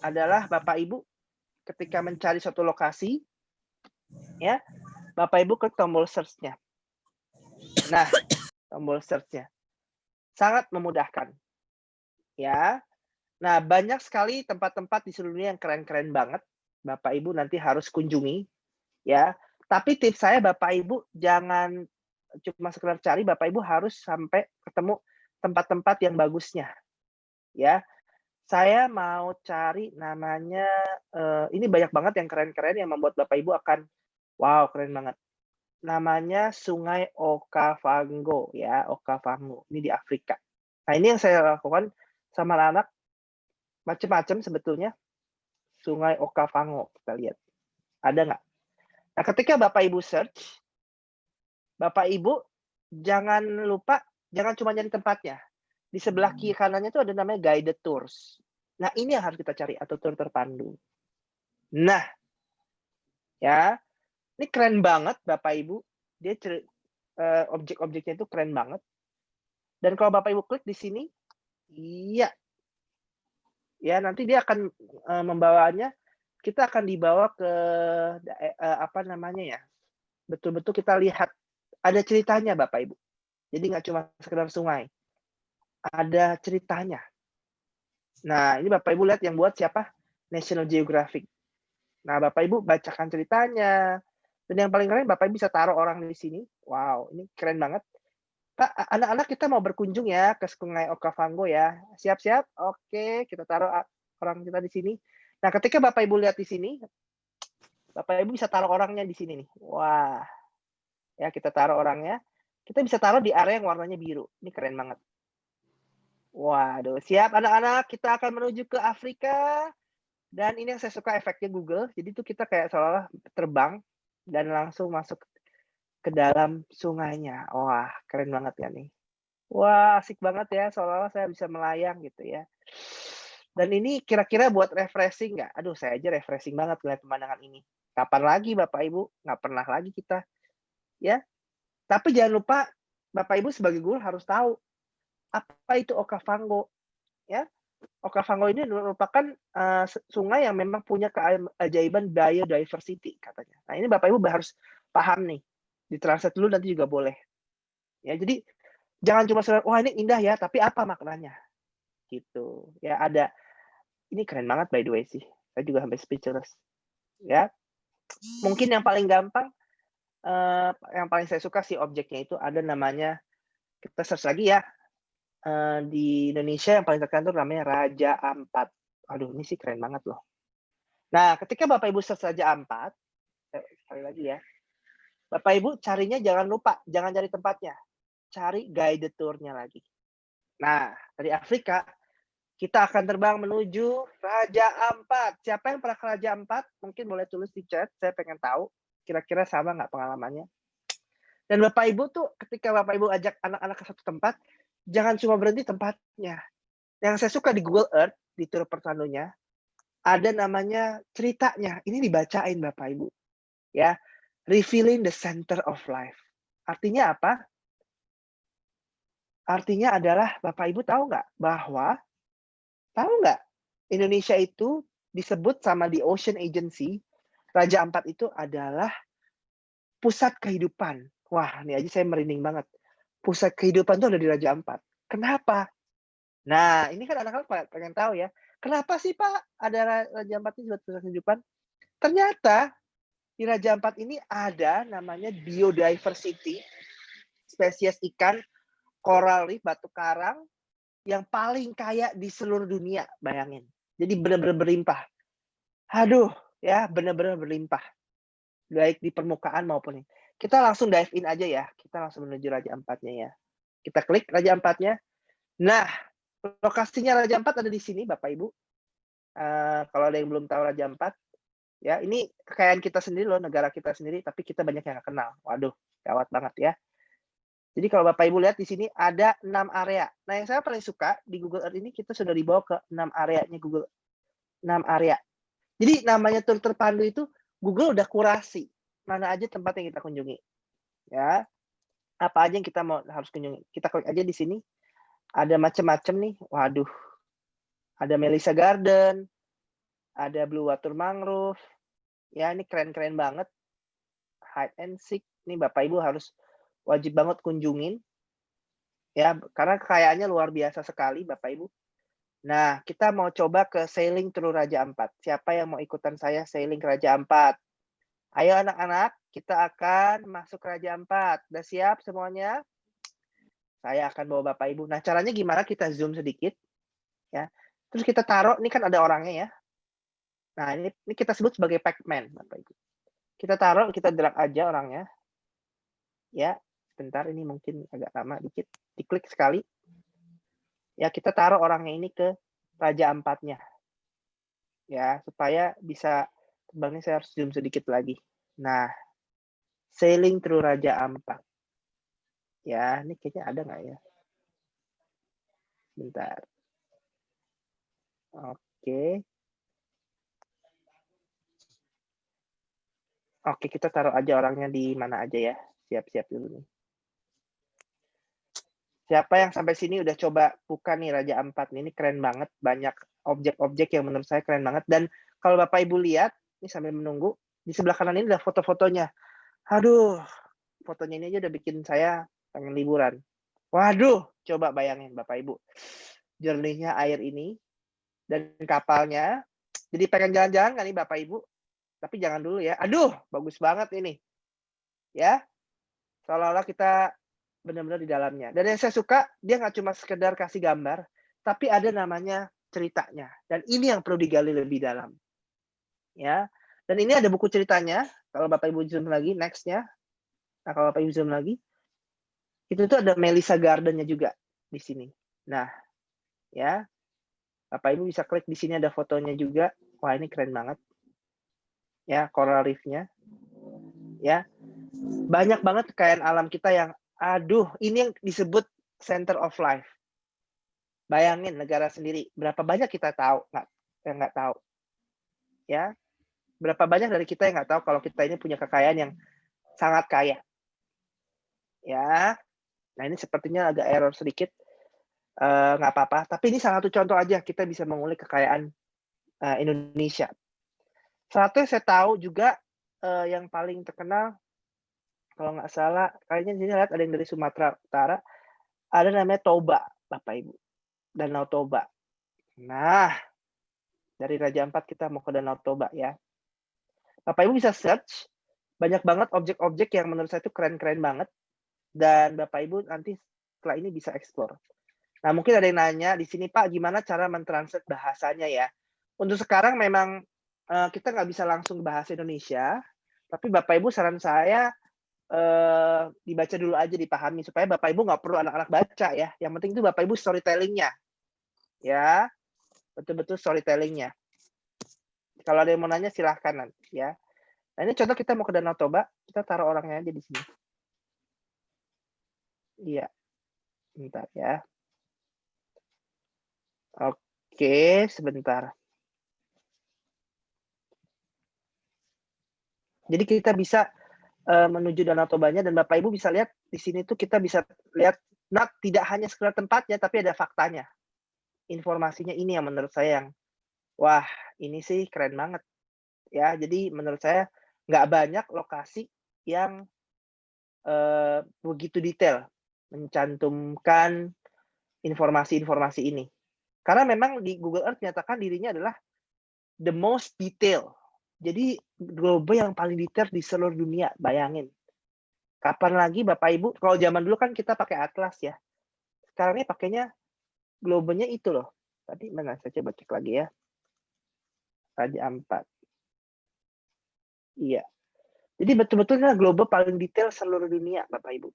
adalah Bapak Ibu ketika mencari suatu lokasi, ya, Bapak Ibu klik tombol search-nya. Nah, tombol search-nya sangat memudahkan, ya. Nah, banyak sekali tempat-tempat di seluruh dunia yang keren-keren banget. Bapak Ibu nanti harus kunjungi, ya. Tapi tips saya Bapak Ibu jangan cuma sekedar cari, Bapak Ibu harus sampai ketemu tempat-tempat yang bagusnya, ya. Saya mau cari namanya, ini banyak banget yang keren-keren yang membuat Bapak Ibu akan, wow keren banget. Namanya Sungai Okavango ya, Okavango, ini di Afrika. Nah ini yang saya lakukan sama anak, macam-macam sebetulnya, Sungai Okavango, kita lihat, ada nggak? Nah ketika Bapak Ibu search, Bapak Ibu jangan lupa, jangan cuma nyari tempatnya. Di sebelah kiri kanannya itu ada namanya guided tours. Nah ini yang harus kita cari, atau tur terpandu. Nah, ya, ini keren banget Bapak Ibu, dia objek-objeknya itu keren banget. Dan kalau Bapak Ibu klik di sini, iya, ya nanti dia akan membawanya, kita akan dibawa ke apa namanya ya, betul-betul kita lihat ada ceritanya Bapak Ibu. Jadi nggak cuma sekedar sungai, ada ceritanya. Nah ini Bapak Ibu lihat yang buat siapa? National Geographic. Nah Bapak Ibu bacakan ceritanya. Dan yang paling keren Bapak Ibu bisa taruh orang di sini. Wow, ini keren banget. Pak, anak-anak kita mau berkunjung ya ke Sungai Okavango ya. Siap-siap? Oke, kita taruh orang kita di sini. Nah, ketika Bapak Ibu lihat di sini, Bapak Ibu bisa taruh orangnya di sini nih. Wah, ya kita taruh orangnya. Kita bisa taruh di area yang warnanya biru. Ini keren banget. Waduh, siap anak-anak, kita akan menuju ke Afrika. Dan ini yang saya suka efeknya Google. Jadi tuh kita kayak seolah-olah terbang dan langsung masuk ke dalam sungainya. Wah, keren banget ya nih. Wah, asik banget ya, seolah-olah saya bisa melayang gitu ya. Dan ini kira-kira buat refreshing nggak? Aduh, saya aja refreshing banget melihat pemandangan ini. Kapan lagi Bapak Ibu? Nggak pernah lagi kita, ya. Tapi jangan lupa Bapak Ibu sebagai guru harus tahu apa itu Okavango, ya. Okavango ini merupakan sungai yang memang punya keajaiban biodiversity katanya. Nah, ini Bapak Ibu harus paham nih. Ditranslate dulu nanti juga boleh. Ya, jadi jangan cuma sekedar, wah ini indah ya, tapi apa maknanya? Gitu. Ya ada, ini keren banget by the way sih. Saya juga sampai speechless. Ya. Mungkin yang paling gampang, yang paling saya suka sih objeknya itu ada namanya, kita search lagi ya, di Indonesia yang paling terkenal namanya Raja Ampat. Aduh ini sih keren banget loh. Nah ketika Bapak Ibu search Raja Ampat, sekali lagi ya, Bapak Ibu carinya jangan lupa, jangan cari tempatnya, cari guided tour-nya lagi. Nah dari Afrika, kita akan terbang menuju Raja Ampat. Siapa yang pernah ke Raja Ampat? Mungkin boleh tulis di chat, saya pengen tahu kira-kira sama nggak pengalamannya. Dan Bapak Ibu tuh ketika Bapak Ibu ajak anak-anak ke satu tempat, jangan cuma berhenti tempatnya. Yang saya suka di Google Earth, di tur pertandunya, ada namanya ceritanya. Ini dibacain Bapak Ibu. Ya, revealing the center of life. Artinya apa? Artinya adalah Bapak Ibu tahu nggak bahwa Indonesia itu disebut sama di Ocean Agency, Raja Ampat itu adalah pusat kehidupan. Wah, ini aja saya merinding banget. Pusat kehidupan itu ada di Raja Ampat. Kenapa? Nah, ini kan anak-anak pengen tahu ya. Kenapa sih Pak ada Raja Ampat ini disebut pusat kehidupan? Ternyata di Raja Ampat ini ada namanya biodiversity, spesies ikan, coral reef, batu karang yang paling kaya di seluruh dunia. Bayangin. Jadi benar-benar berlimpah. Aduh, ya benar-benar berlimpah. Baik di permukaan maupun ini. Kita langsung dive in aja ya. Kita langsung menuju Raja Ampatnya ya. Kita klik Raja Ampatnya. Nah, lokasinya Raja Ampat ada di sini, Bapak Ibu. Kalau ada yang belum tahu Raja Ampat, ya ini kekayaan kita sendiri loh, negara kita sendiri, tapi kita banyak yang nggak kenal. Waduh, gawat banget ya. Jadi kalau Bapak Ibu lihat di sini ada 6 area. Nah, yang saya paling suka di Google Earth ini kita sudah dibawa ke 6 areanya Google. 6 area. Jadi namanya tur terpandu itu Google udah kurasi mana aja tempat yang kita kunjungi. Ya, apa aja yang kita harus kunjungi. Kita klik aja di sini. Ada macam-macam nih. Waduh. Ada Melissa Garden, ada Blue Water Mangrove. Ya, ini keren-keren banget. Hide and Seek. Ini Bapak Ibu harus wajib banget kunjungin. Ya, karena kekayaannya luar biasa sekali Bapak Ibu. Nah, kita mau coba ke sailing through Raja Ampat. Siapa yang mau ikutan saya sailing ke Raja Ampat? Ayo anak-anak, kita akan masuk ke Raja Ampat. Udah siap semuanya? Saya akan bawa Bapak Ibu. Nah, caranya gimana? Kita zoom sedikit. Ya. Terus kita taruh, ini kan ada orangnya ya. Nah, ini kita sebut sebagai Pac-Man, Bapak Ibu. Kita taruh, kita drag aja orangnya. Ya, sebentar ini mungkin agak lama dikit. Diklik sekali. Ya, kita taruh orangnya ini ke Raja Ampatnya. Ya, supaya bisa terbangnya saya harus zoom sedikit lagi. Nah, sailing through Raja Ampat. Ya, ini kayaknya ada nggak ya? Bentar. Oke. Oke, kita taruh aja orangnya di mana aja ya. Siap-siap dulu nih. Siapa yang sampai sini udah coba buka nih Raja Ampat? Ini keren banget. Banyak objek-objek yang menurut saya keren banget. Dan kalau Bapak Ibu lihat, ini sambil menunggu, di sebelah kanan ini udah foto-fotonya. Aduh, fotonya ini aja udah bikin saya pengen liburan. Waduh, coba bayangin Bapak Ibu. Jernihnya air ini, dan kapalnya. Jadi pengen jalan-jalan kan nih Bapak Ibu? Tapi jangan dulu ya. Aduh, bagus banget ini. Ya, seolah-olah kita benar-benar di dalamnya. Dan yang saya suka, dia nggak cuma sekedar kasih gambar, tapi ada namanya ceritanya. Dan ini yang perlu digali lebih dalam. Ya, dan ini ada buku ceritanya. Kalau Bapak Ibu zoom lagi, next-nya. Nah, kalau Bapak Ibu zoom lagi, itu tuh ada Melissa Garden-nya juga di sini. Nah, ya, Bapak Ibu bisa klik di sini ada fotonya juga. Wah, ini keren banget. Ya, coral reef-nya. Ya, banyak banget kekayaan alam kita yang, aduh, ini yang disebut center of life. Bayangin negara sendiri, berapa banyak kita tahu yang nggak tahu. Ya, berapa banyak dari kita yang nggak tahu kalau kita ini punya kekayaan yang sangat kaya. Ya, nah ini sepertinya agak error sedikit, nggak apa-apa. Tapi ini salah satu contoh aja kita bisa mengulik kekayaan Indonesia. Salah satu yang saya tahu juga yang paling terkenal, kalau nggak salah, kayaknya di sini lihat ada yang dari Sumatera Utara, ada namanya Toba, Bapak Ibu, Danau Toba. Nah, dari Raja Ampat kita mau ke Danau Toba ya. Bapak Ibu bisa search, banyak banget objek-objek yang menurut saya itu keren-keren banget, dan Bapak Ibu nanti setelah ini bisa explore. Nah, mungkin ada yang nanya di sini, Pak, gimana cara mentranslate bahasanya ya? Untuk sekarang memang kita nggak bisa langsung bahasa Indonesia, tapi Bapak Ibu saran saya dibaca dulu aja, dipahami, supaya Bapak Ibu nggak perlu anak-anak baca ya. Yang penting itu Bapak Ibu storytelling-nya. Ya, betul-betul storytelling-nya. Kalau ada yang mau nanya silahkan nanti ya. Nah, ini contoh kita mau ke Danau Toba, kita taruh orangnya aja di sini. Iya, bentar ya. Oke, sebentar. Jadi kita bisa menuju Danau Tobanya, dan Bapak Ibu bisa lihat di sini tuh kita bisa lihat tidak hanya sekedar tempatnya, tapi ada faktanya. Informasinya ini yang menurut saya yang, wah ini sih keren banget. Ya, jadi menurut saya nggak banyak lokasi yang begitu detail mencantumkan informasi-informasi ini. Karena memang di Google Earth menyatakan dirinya adalah the most detail. Jadi globe yang paling detail di seluruh dunia, bayangin. Kapan lagi Bapak Ibu, kalau zaman dulu kan kita pakai atlas ya. Sekarang ini pakainya globenya itu loh. Tadi mana saya coba cek lagi ya. Raja Ampat. Iya. Jadi betul-betul global paling detail seluruh dunia, Bapak Ibu.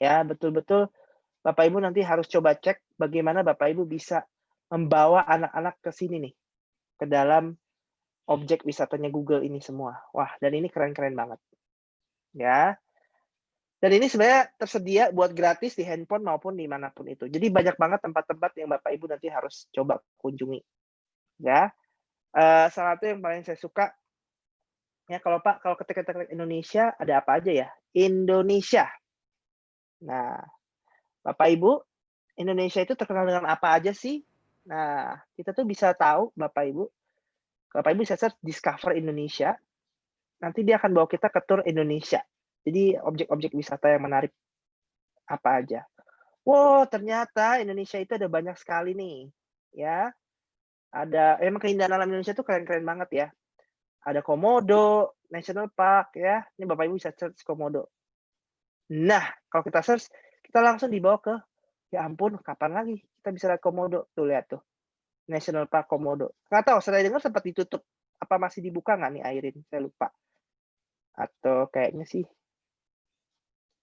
Ya, betul-betul Bapak Ibu nanti harus coba cek bagaimana Bapak Ibu bisa membawa anak-anak ke sini nih, ke dalam objek wisatanya Google ini semua. Wah, dan ini keren-keren banget. Ya. Dan ini sebenarnya tersedia buat gratis di handphone maupun dimanapun itu. Jadi banyak banget tempat-tempat yang Bapak Ibu nanti harus coba kunjungi. Ya, salah satu yang paling saya suka, ya kalau Pak, kalau ketika kita klik Indonesia, ada apa aja ya? Indonesia. Nah, Bapak Ibu, Indonesia itu terkenal dengan apa aja sih? Nah, kita tuh bisa tahu Bapak Ibu bisa search Discover Indonesia, nanti dia akan bawa kita ke tour Indonesia. Jadi objek-objek wisata yang menarik apa aja. Wow, ternyata Indonesia itu ada banyak sekali nih, ya. Emang keindahan alam Indonesia tuh keren-keren banget ya. Ada Komodo National Park ya. Ini Bapak Ibu bisa search Komodo. Nah, kalau kita search, kita langsung dibawa ke, ya ampun, kapan lagi kita bisa lihat Komodo? Tuh lihat tuh, National Park Komodo. Nggak tahu, saya dengar sempat ditutup. Apa masih dibuka nggak nih Airin? Saya lupa. Atau kayaknya sih.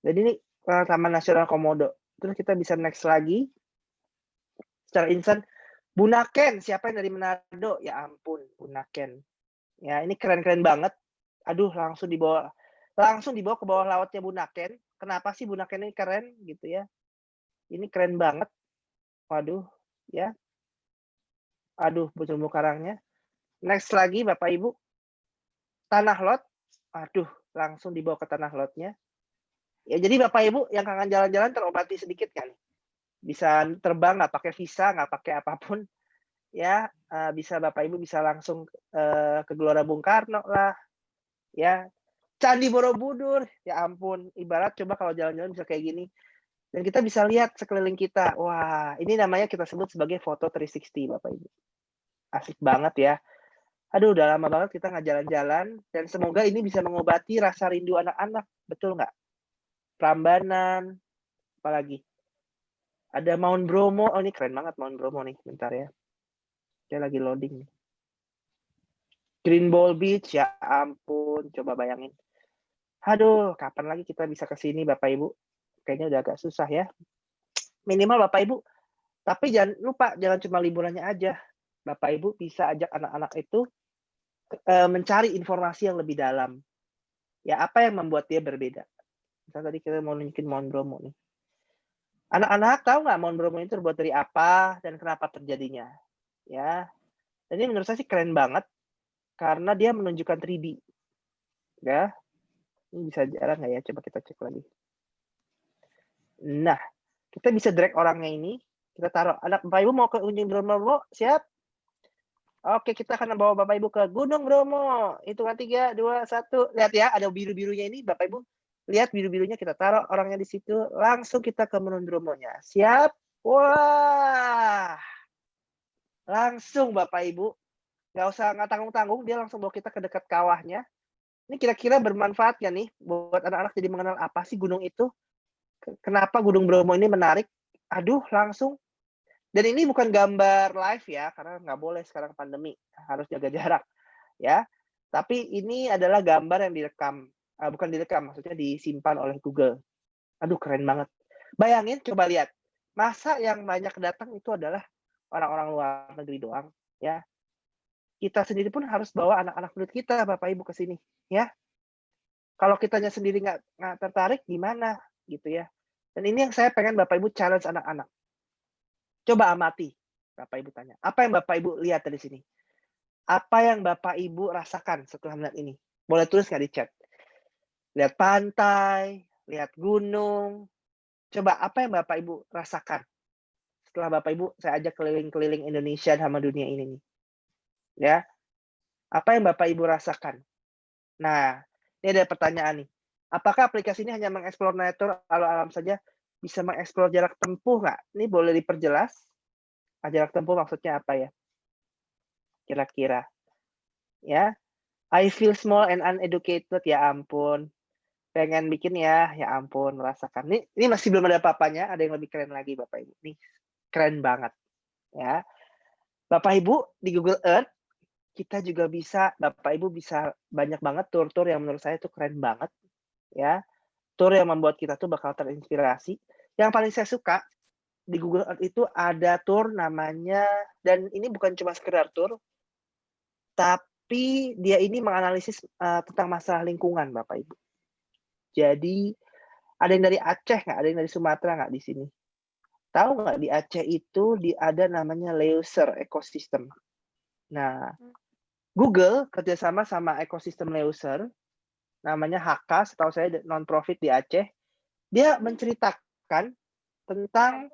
Jadi ini Taman Nasional Komodo. Terus kita bisa next lagi. Secara instan, Bunaken, siapa yang dari Manado? Ya ampun, Bunaken. Ya, ini keren-keren banget. Aduh, langsung dibawa ke bawah lautnya Bunaken. Kenapa sih Bunaken ini keren gitu ya? Ini keren banget. Waduh, ya. Aduh, terumbu karangnya. Next lagi Bapak Ibu. Tanah Lot. Aduh, langsung dibawa ke Tanah Lotnya. Ya, jadi Bapak Ibu yang kangen jalan-jalan terobati sedikit kan? Bisa terbang nggak pakai visa, nggak pakai apapun. Ya, bisa Bapak Ibu bisa langsung ke Gelora Bung Karno lah. Ya, Candi Borobudur, ya ampun, ibarat coba kalau jalan-jalan bisa kayak gini. Dan kita bisa lihat sekeliling kita. Wah, ini namanya kita sebut sebagai foto 360, Bapak Ibu. Asik banget ya. Aduh, udah lama banget kita nggak jalan-jalan, dan semoga ini bisa mengobati rasa rindu anak-anak. Betul nggak? Prambanan, apalagi? Ada Mount Bromo. Oh, ini keren banget Mount Bromo nih. Bentar ya. Dia lagi loading nih. Green Ball Beach, ya ampun, coba bayangin. Aduh, kapan lagi kita bisa ke sini Bapak Ibu? Kayaknya udah agak susah ya. Minimal Bapak Ibu, tapi jangan lupa, jangan cuma liburannya aja. Bapak Ibu bisa ajak anak-anak itu mencari informasi yang lebih dalam. Ya, apa yang membuat dia berbeda? Misalnya tadi kita mau nunjukin Mount Bromo nih. Anak-anak tahu nggak Mount Bromo itu terbuat dari apa dan kenapa terjadinya? Ya, dan ini menurut saya sih keren banget karena dia menunjukkan 3D. Ya, ini bisa jalan nggak ya? Coba kita cek lagi. Nah, kita bisa drag orangnya ini, kita taruh. Anak Bapak Ibu mau ke Gunung Bromo, siap? Oke, kita akan bawa Bapak Ibu ke Gunung Bromo. Hitungan 3, 2, 1. Lihat ya, ada biru-birunya ini, Bapak Ibu. Lihat biru-birunya, kita taruh orangnya di situ. Langsung kita ke Gunung Bromonya. Siap? Wah! Langsung Bapak Ibu. Nggak tanggung-tanggung, dia langsung bawa kita ke dekat kawahnya. Ini kira-kira bermanfaat nggak nih buat anak-anak jadi mengenal apa sih gunung itu? Kenapa Gunung Bromo ini menarik? Aduh, langsung. Dan ini bukan gambar live ya, karena nggak boleh sekarang pandemi, harus jaga jarak ya. Tapi ini adalah gambar yang direkam, bukan direkam, maksudnya disimpan oleh Google. Aduh, keren banget. Bayangin, coba lihat, masa yang banyak datang itu adalah orang-orang luar negeri doang ya. Kita sendiri pun harus bawa anak-anak murid kita, Bapak Ibu, ke sini ya. Kalau kitanya sendiri nggak tertarik, gimana gitu ya. Dan ini yang saya pengen Bapak Ibu challenge anak-anak. Coba amati, Bapak Ibu tanya, apa yang Bapak Ibu lihat dari sini? Apa yang Bapak Ibu rasakan setelah melihat ini? Boleh tulis nggak di chat? Lihat pantai, lihat gunung. Coba apa yang Bapak Ibu rasakan? Setelah Bapak Ibu saya ajak keliling-keliling Indonesia sama dunia ini nih. Ya. Apa yang Bapak Ibu rasakan? Nah, ini ada pertanyaan nih. Apakah aplikasi ini hanya mengeksplor natur alam saja? Bisa mengeksplor jarak tempuh nggak? Ini boleh diperjelas? Jarak tempuh maksudnya apa ya? Kira-kira. Ya. I feel small and uneducated, ya ampun. Pengen bikin ya ampun, merasakan. Ini masih belum ada apa-apanya, ada yang lebih keren lagi Bapak Ibu. Nih, keren banget. Ya. Bapak Ibu di Google Earth, kita juga bisa, Bapak Ibu bisa banyak banget tur-tur yang menurut saya itu keren banget, ya. Tur yang membuat kita tuh bakal terinspirasi. Yang paling saya suka di Google Earth itu ada tur namanya, dan ini bukan cuma sekedar tur, tapi dia ini menganalisis, tentang masalah lingkungan, Bapak Ibu. Jadi, ada yang dari Aceh nggak? Ada yang dari Sumatera nggak di sini? Tahu nggak di Aceh itu ada namanya Leuser Ecosystem. Nah, Google kerjasama sama ekosistem Leuser, namanya HK, setahu saya non-profit di Aceh, dia menceritakan tentang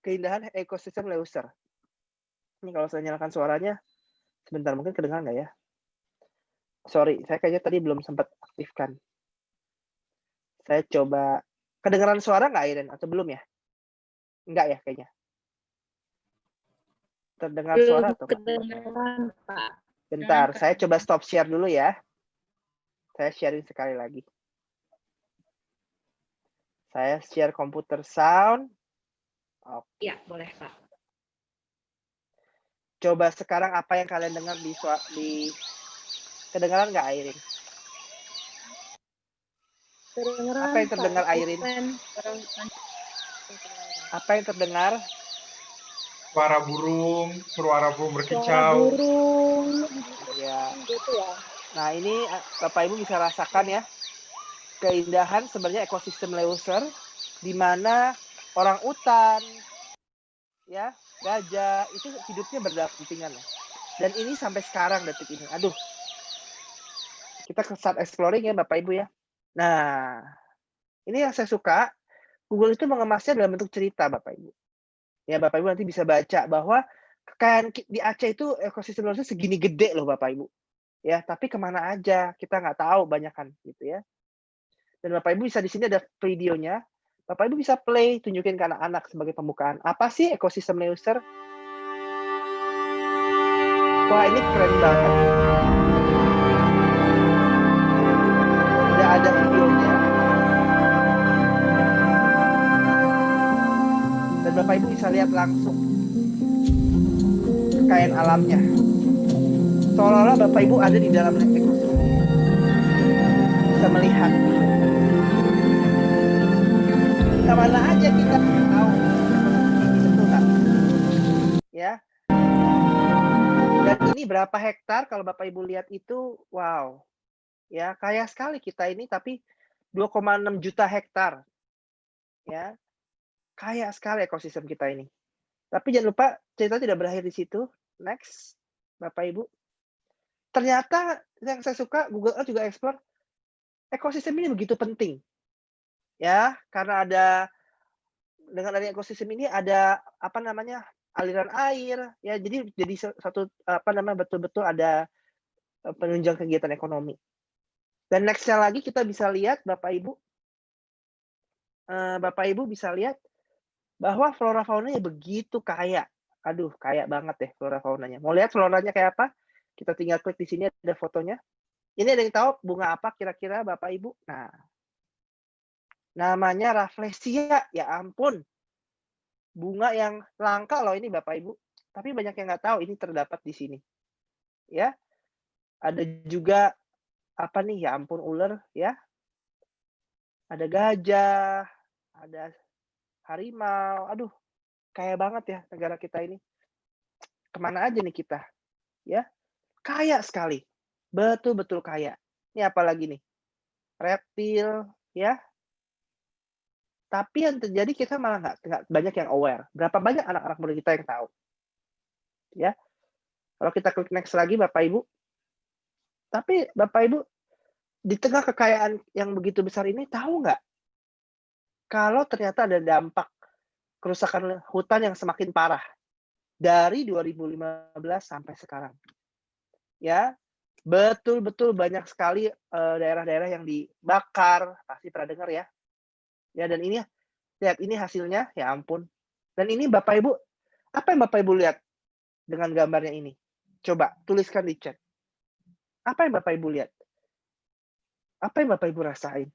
keindahan ekosistem Leuser. Ini kalau saya nyalakan suaranya, sebentar mungkin kedengaran nggak ya? Sorry, saya kayaknya tadi belum sempat aktifkan. Saya coba, kedengaran suara nggak Airen atau belum ya? Enggak ya kayaknya? Terdengar suara Belum atau enggak? kedengaran, Pak. Bentar, saya coba stop share dulu ya. Saya sharing sekali lagi. Saya share komputer sound. Iya, boleh, Pak. Coba sekarang apa yang kalian dengar di kedengaran nggak Airin? Kedengaran, Apa yang terdengar Pak. Airin? Apa yang terdengar? Suara burung Suara berkicau. burung. Ya. Gitu ya. Nah, ini Bapak Ibu bisa rasakan ya, keindahan sebenarnya ekosistem Leuser, di mana orang utan, ya, gajah, itu hidupnya berdampingan. Dan ini sampai sekarang detik ini. Aduh, kita ke saat exploring ya Bapak Ibu ya. Nah, ini yang saya suka, Google itu mengemasnya dalam bentuk cerita Bapak Ibu. Ya Bapak Ibu nanti bisa baca bahwa kekayaan di Aceh itu ekosistem Leuser segini gede loh Bapak Ibu. Ya, tapi kemana aja kita nggak tahu banyak kan gitu ya. Dan Bapak Ibu bisa di sini ada videonya. Bapak Ibu bisa play, tunjukin ke anak-anak sebagai pembukaan. Apa sih ekosistem Leuser? Wah, ini keren banget. Udah ada videonya. Dan Bapak Ibu bisa lihat langsung kekayaan alamnya. Seolah-olah Bapak Ibu ada di dalam ekosistem ini. Bisa melihat. Kemana aja kita tahu ini, betul nggak? Ya. Dan ini berapa hektar kalau Bapak Ibu lihat itu, wow. Ya, kaya sekali kita ini, tapi 2,6 juta hektar. Ya, kaya sekali ekosistem kita ini. Tapi jangan lupa cerita tidak berakhir di situ. Next, Bapak Ibu. Ternyata yang saya suka Google Earth juga explore ekosistem ini begitu penting. Ya, karena dengan adanya ekosistem ini ada apa namanya? Aliran air, ya jadi satu apa namanya? Betul-betul ada penunjang kegiatan ekonomi. Dan next-nya lagi kita bisa lihat Bapak Ibu bisa lihat bahwa flora faunanya begitu kaya. Aduh, kaya banget deh flora faunanya. Mau lihat floranya kayak apa? Kita tinggal klik di sini ada fotonya. Ini ada yang tahu bunga apa kira-kira Bapak Ibu? Nah, namanya Rafflesia. Ya ampun, bunga yang langka loh ini Bapak Ibu. Tapi banyak yang nggak tahu ini terdapat di sini. Ya, ada juga apa nih? Ya ampun ular ya. Ada gajah, ada harimau. Aduh, kaya banget ya negara kita ini. Kemana aja nih kita? Ya, kaya sekali. Betul-betul kaya. Ini apalagi nih? Reptil, ya. Tapi yang terjadi kita malah nggak banyak yang aware. Berapa banyak anak-anak muda kita yang tahu? Ya. Kalau kita klik next lagi Bapak Ibu. Tapi Bapak Ibu, di tengah kekayaan yang begitu besar ini, tahu nggak? Kalau ternyata ada dampak kerusakan hutan yang semakin parah. Dari 2015 sampai sekarang. Ya, betul-betul banyak sekali daerah-daerah yang dibakar, pasti pernah dengar ya. Ya, dan ini lihat ini hasilnya, ya ampun. Dan ini Bapak Ibu, apa yang Bapak Ibu lihat dengan gambarnya ini? Coba tuliskan di chat. Apa yang Bapak Ibu lihat? Apa yang Bapak Ibu rasain?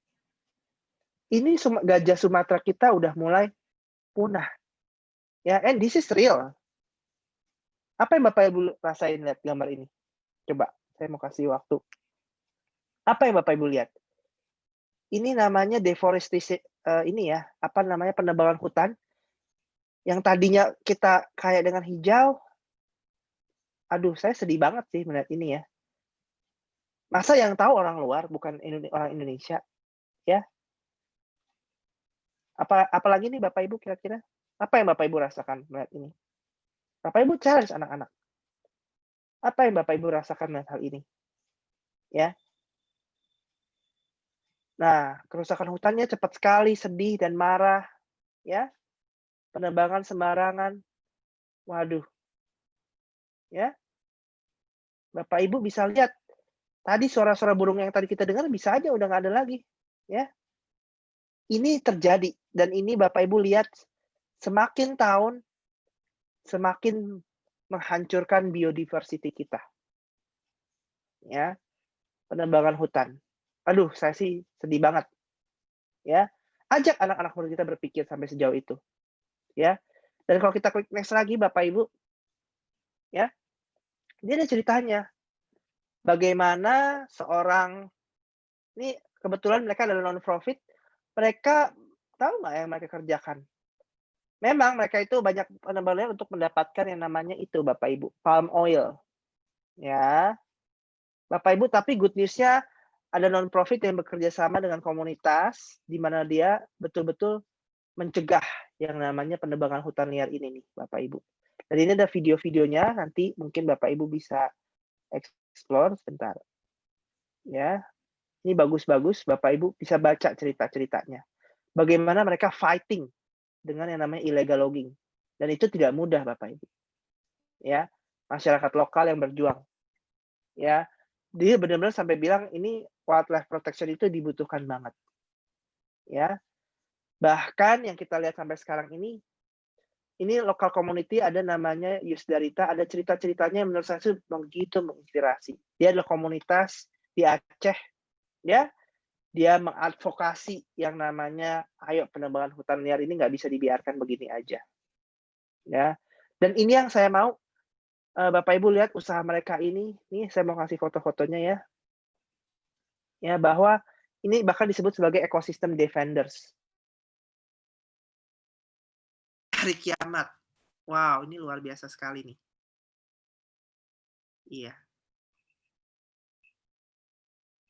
Ini gajah Sumatera kita udah mulai punah. Ya, and this is real. Apa yang Bapak Ibu rasain lihat gambar ini? Coba, saya mau kasih waktu. Apa yang Bapak Ibu lihat? Ini namanya deforestation, ini ya, apa namanya, penebangan hutan, yang tadinya kita kaya dengan hijau, aduh saya sedih banget sih melihat ini ya. Masa yang tahu orang luar, bukan orang Indonesia, ya? Apalagi nih Bapak Ibu kira-kira, apa yang Bapak Ibu rasakan melihat ini? Bapak Ibu challenge anak-anak, apa yang Bapak Ibu rasakan melihat hal ini? Ya. Nah, kerusakan hutannya cepat sekali, sedih dan marah, ya. Penebangan sembarangan. Waduh, ya. Bapak Ibu bisa lihat, tadi suara-suara burung yang tadi kita dengar bisa aja udah nggak ada lagi, ya. Ini terjadi dan ini Bapak Ibu lihat semakin tahun semakin menghancurkan biodiversity kita, ya. Penebangan hutan. Aduh, saya sih sedih banget, ya. Ajak anak-anak muda kita berpikir sampai sejauh itu, ya. Dan kalau kita klik next lagi Bapak Ibu, ya, dia ada ceritanya. Bagaimana seorang ini kebetulan mereka adalah non-profit, mereka tahu nggak yang mereka kerjakan? Memang mereka itu banyak penebangannya untuk mendapatkan yang namanya itu Bapak Ibu, palm oil, ya. Bapak Ibu, tapi good news-nya ada non-profit yang bekerja sama dengan komunitas, di mana dia betul-betul mencegah yang namanya penebangan hutan liar ini nih, Bapak Ibu. Dan ini ada video-videonya, nanti mungkin Bapak Ibu bisa explore sebentar. Ya, ini bagus-bagus, Bapak Ibu bisa baca cerita-ceritanya. Bagaimana mereka fighting dengan yang namanya illegal logging. Dan itu tidak mudah, Bapak Ibu. Ya, masyarakat lokal yang berjuang. Ya, dia benar-benar sampai bilang ini wildlife protection itu dibutuhkan banget. Ya, bahkan yang kita lihat sampai sekarang ini lokal community ada namanya Yusdarita, ada cerita-ceritanya yang menurut saya begitu menginspirasi. Dia adalah komunitas di Aceh, ya, dia mengadvokasi yang namanya, ayo penebangan hutan liar ini nggak bisa dibiarkan begini aja. Ya, dan ini yang saya mau, Bapak Ibu lihat usaha mereka ini, nih saya mau kasih foto-fotonya ya. Ya, bahwa ini bahkan disebut sebagai ecosystem defenders. Hari kiamat. Wow, ini luar biasa sekali nih. Iya.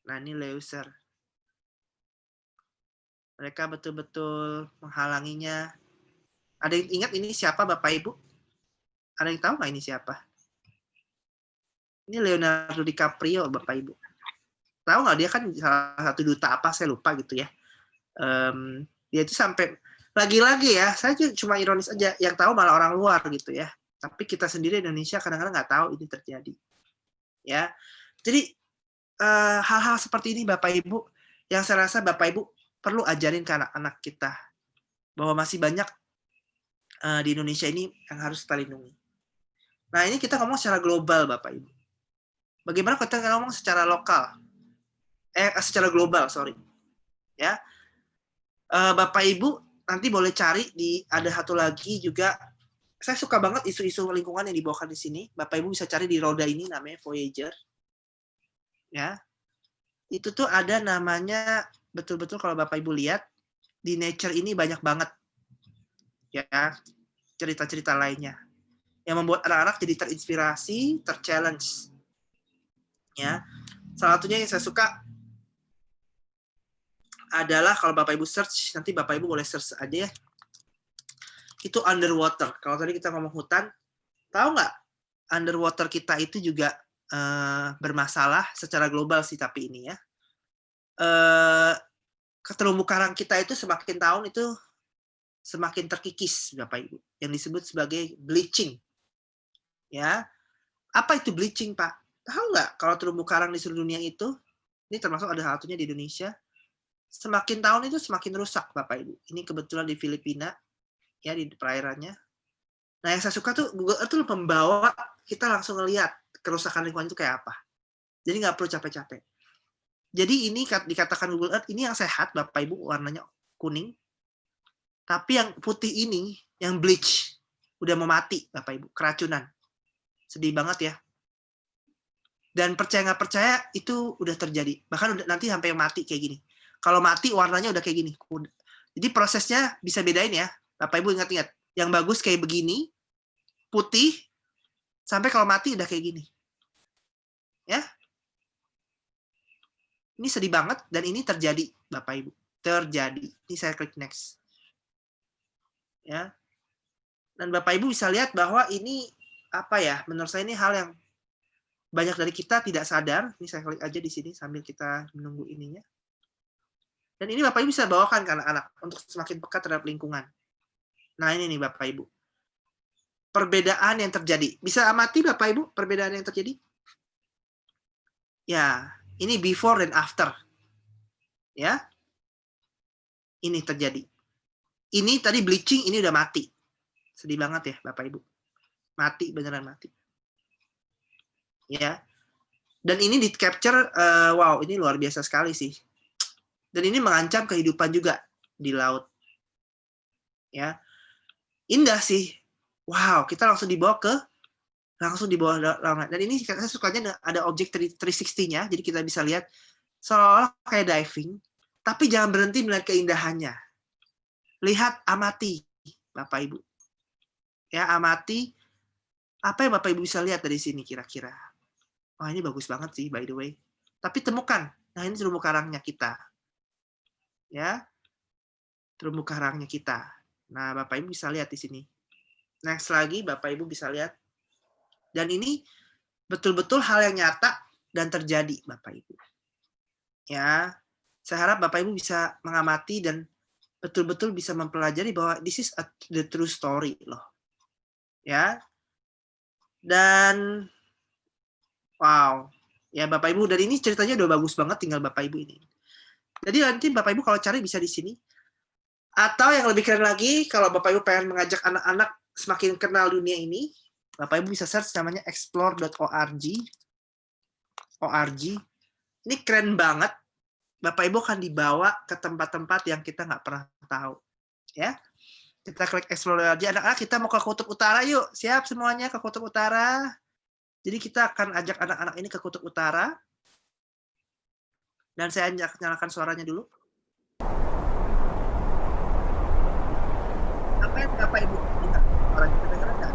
Nah, ini Leuser. Mereka betul-betul menghalanginya. Ada yang ingat ini siapa Bapak Ibu? Ada yang tahu nggak ini siapa? Ini Leonardo DiCaprio Bapak Ibu. Tahu nggak dia kan salah satu duta apa saya lupa gitu ya. Dia itu sampai lagi-lagi ya, saya cuma ironis aja, yang tahu malah orang luar gitu ya. Tapi kita sendiri Indonesia kadang-kadang nggak tahu ini terjadi. Ya, jadi hal-hal seperti ini Bapak Ibu, yang saya rasa Bapak Ibu perlu ajarin ke anak-anak kita bahwa masih banyak di Indonesia ini yang harus kita lindungi. Nah, ini kita ngomong secara global Bapak Ibu. Bagaimana kita ngomong secara lokal? Secara global, sorry. Ya, Bapak Ibu nanti boleh cari ada satu lagi juga. Saya suka banget isu-isu lingkungan yang dibawakan di sini. Bapak Ibu bisa cari di roda ini namanya Voyager. Ya, itu tuh ada namanya betul-betul kalau Bapak Ibu lihat di Nature ini banyak banget ya cerita-cerita lainnya yang membuat anak-anak jadi terinspirasi, terchallenge. Ya, salah satunya yang saya suka adalah kalau Bapak Ibu search, nanti Bapak Ibu boleh search aja ya. Itu underwater. Kalau tadi kita ngomong hutan, tahu nggak underwater kita itu juga bermasalah secara global sih tapi ini ya. Terumbu karang kita itu semakin tahun itu semakin terkikis Bapak Ibu, yang disebut sebagai bleaching. Ya. Apa itu bleaching, Pak? Tahu nggak kalau terumbu karang di seluruh dunia itu, ini termasuk ada satunya di Indonesia, semakin tahun itu semakin rusak Bapak Ibu. Ini kebetulan di Filipina, ya di perairannya. Nah yang saya suka tuh Google Earth tuh membawa kita langsung ngelihat kerusakan lingkungan itu kayak apa. Jadi nggak perlu capek-capek. Jadi ini dikatakan Google Earth, ini yang sehat Bapak Ibu, warnanya kuning. Tapi yang putih ini, yang bleach, udah mau mati Bapak Ibu, keracunan. Sedih banget ya. Dan percaya nggak percaya itu udah terjadi. Bahkan udah nanti sampai mati kayak gini. Kalau mati warnanya udah kayak gini. Jadi prosesnya bisa bedain ya. Bapak Ibu ingat-ingat. Yang bagus kayak begini, putih, sampai kalau mati udah kayak gini. Ya. Ini sedih banget dan ini terjadi, Bapak Ibu. Terjadi. Ini saya klik next. Ya. Dan Bapak Ibu bisa lihat bahwa ini apa ya? Menurut saya ini hal yang banyak dari kita tidak sadar. Ini saya klik aja di sini sambil kita menunggu ininya. Dan ini Bapak Ibu bisa bawakan ke anak-anak untuk semakin pekat terhadap lingkungan. Nah ini nih Bapak Ibu. Perbedaan yang terjadi. Bisa amati Bapak Ibu perbedaan yang terjadi? Ya, ini before dan after. Ya. Ini terjadi. Ini tadi bleaching, ini udah mati. Sedih banget ya Bapak Ibu. Mati, beneran mati. Ya. Dan ini di capture, wow, ini luar biasa sekali sih. Dan ini mengancam kehidupan juga di laut. Ya. Indah sih. Wow, kita langsung dibawa laut. Dan ini saya sukanya ada objek 360-nya, jadi kita bisa lihat seolah-olah kayak diving, tapi jangan berhenti melihat keindahannya. Lihat, amati, Bapak Ibu. Ya, amati apa yang Bapak Ibu bisa lihat dari sini kira-kira. Wah, ini bagus banget sih, by the way. Tapi temukan. Nah, ini terumbu karangnya kita. Ya. Terumbu karangnya kita. Nah, Bapak Ibu bisa lihat di sini. Next lagi, Bapak Ibu bisa lihat. Dan ini betul-betul hal yang nyata dan terjadi, Bapak Ibu. Ya. Saya harap Bapak Ibu bisa mengamati dan betul-betul bisa mempelajari bahwa this is the true story loh. Ya. Dan wow. Ya Bapak Ibu, dan ini ceritanya udah bagus banget, tinggal Bapak Ibu ini. Jadi nanti Bapak Ibu kalau cari bisa di sini. Atau yang lebih keren lagi, kalau Bapak Ibu pengen mengajak anak-anak semakin kenal dunia ini, Bapak Ibu bisa search namanya explore.org. Ini keren banget. Bapak Ibu akan dibawa ke tempat-tempat yang kita nggak pernah tahu. Ya. Kita klik explore.org. Anak-anak kita mau ke Kutub Utara yuk. Siap semuanya ke Kutub Utara. Jadi kita akan ajak anak-anak ini ke Kutub Utara. Dan saya nyalakan suaranya dulu. Apa yang Bapak Ibu dengar? Suaranya kedengeran nggak?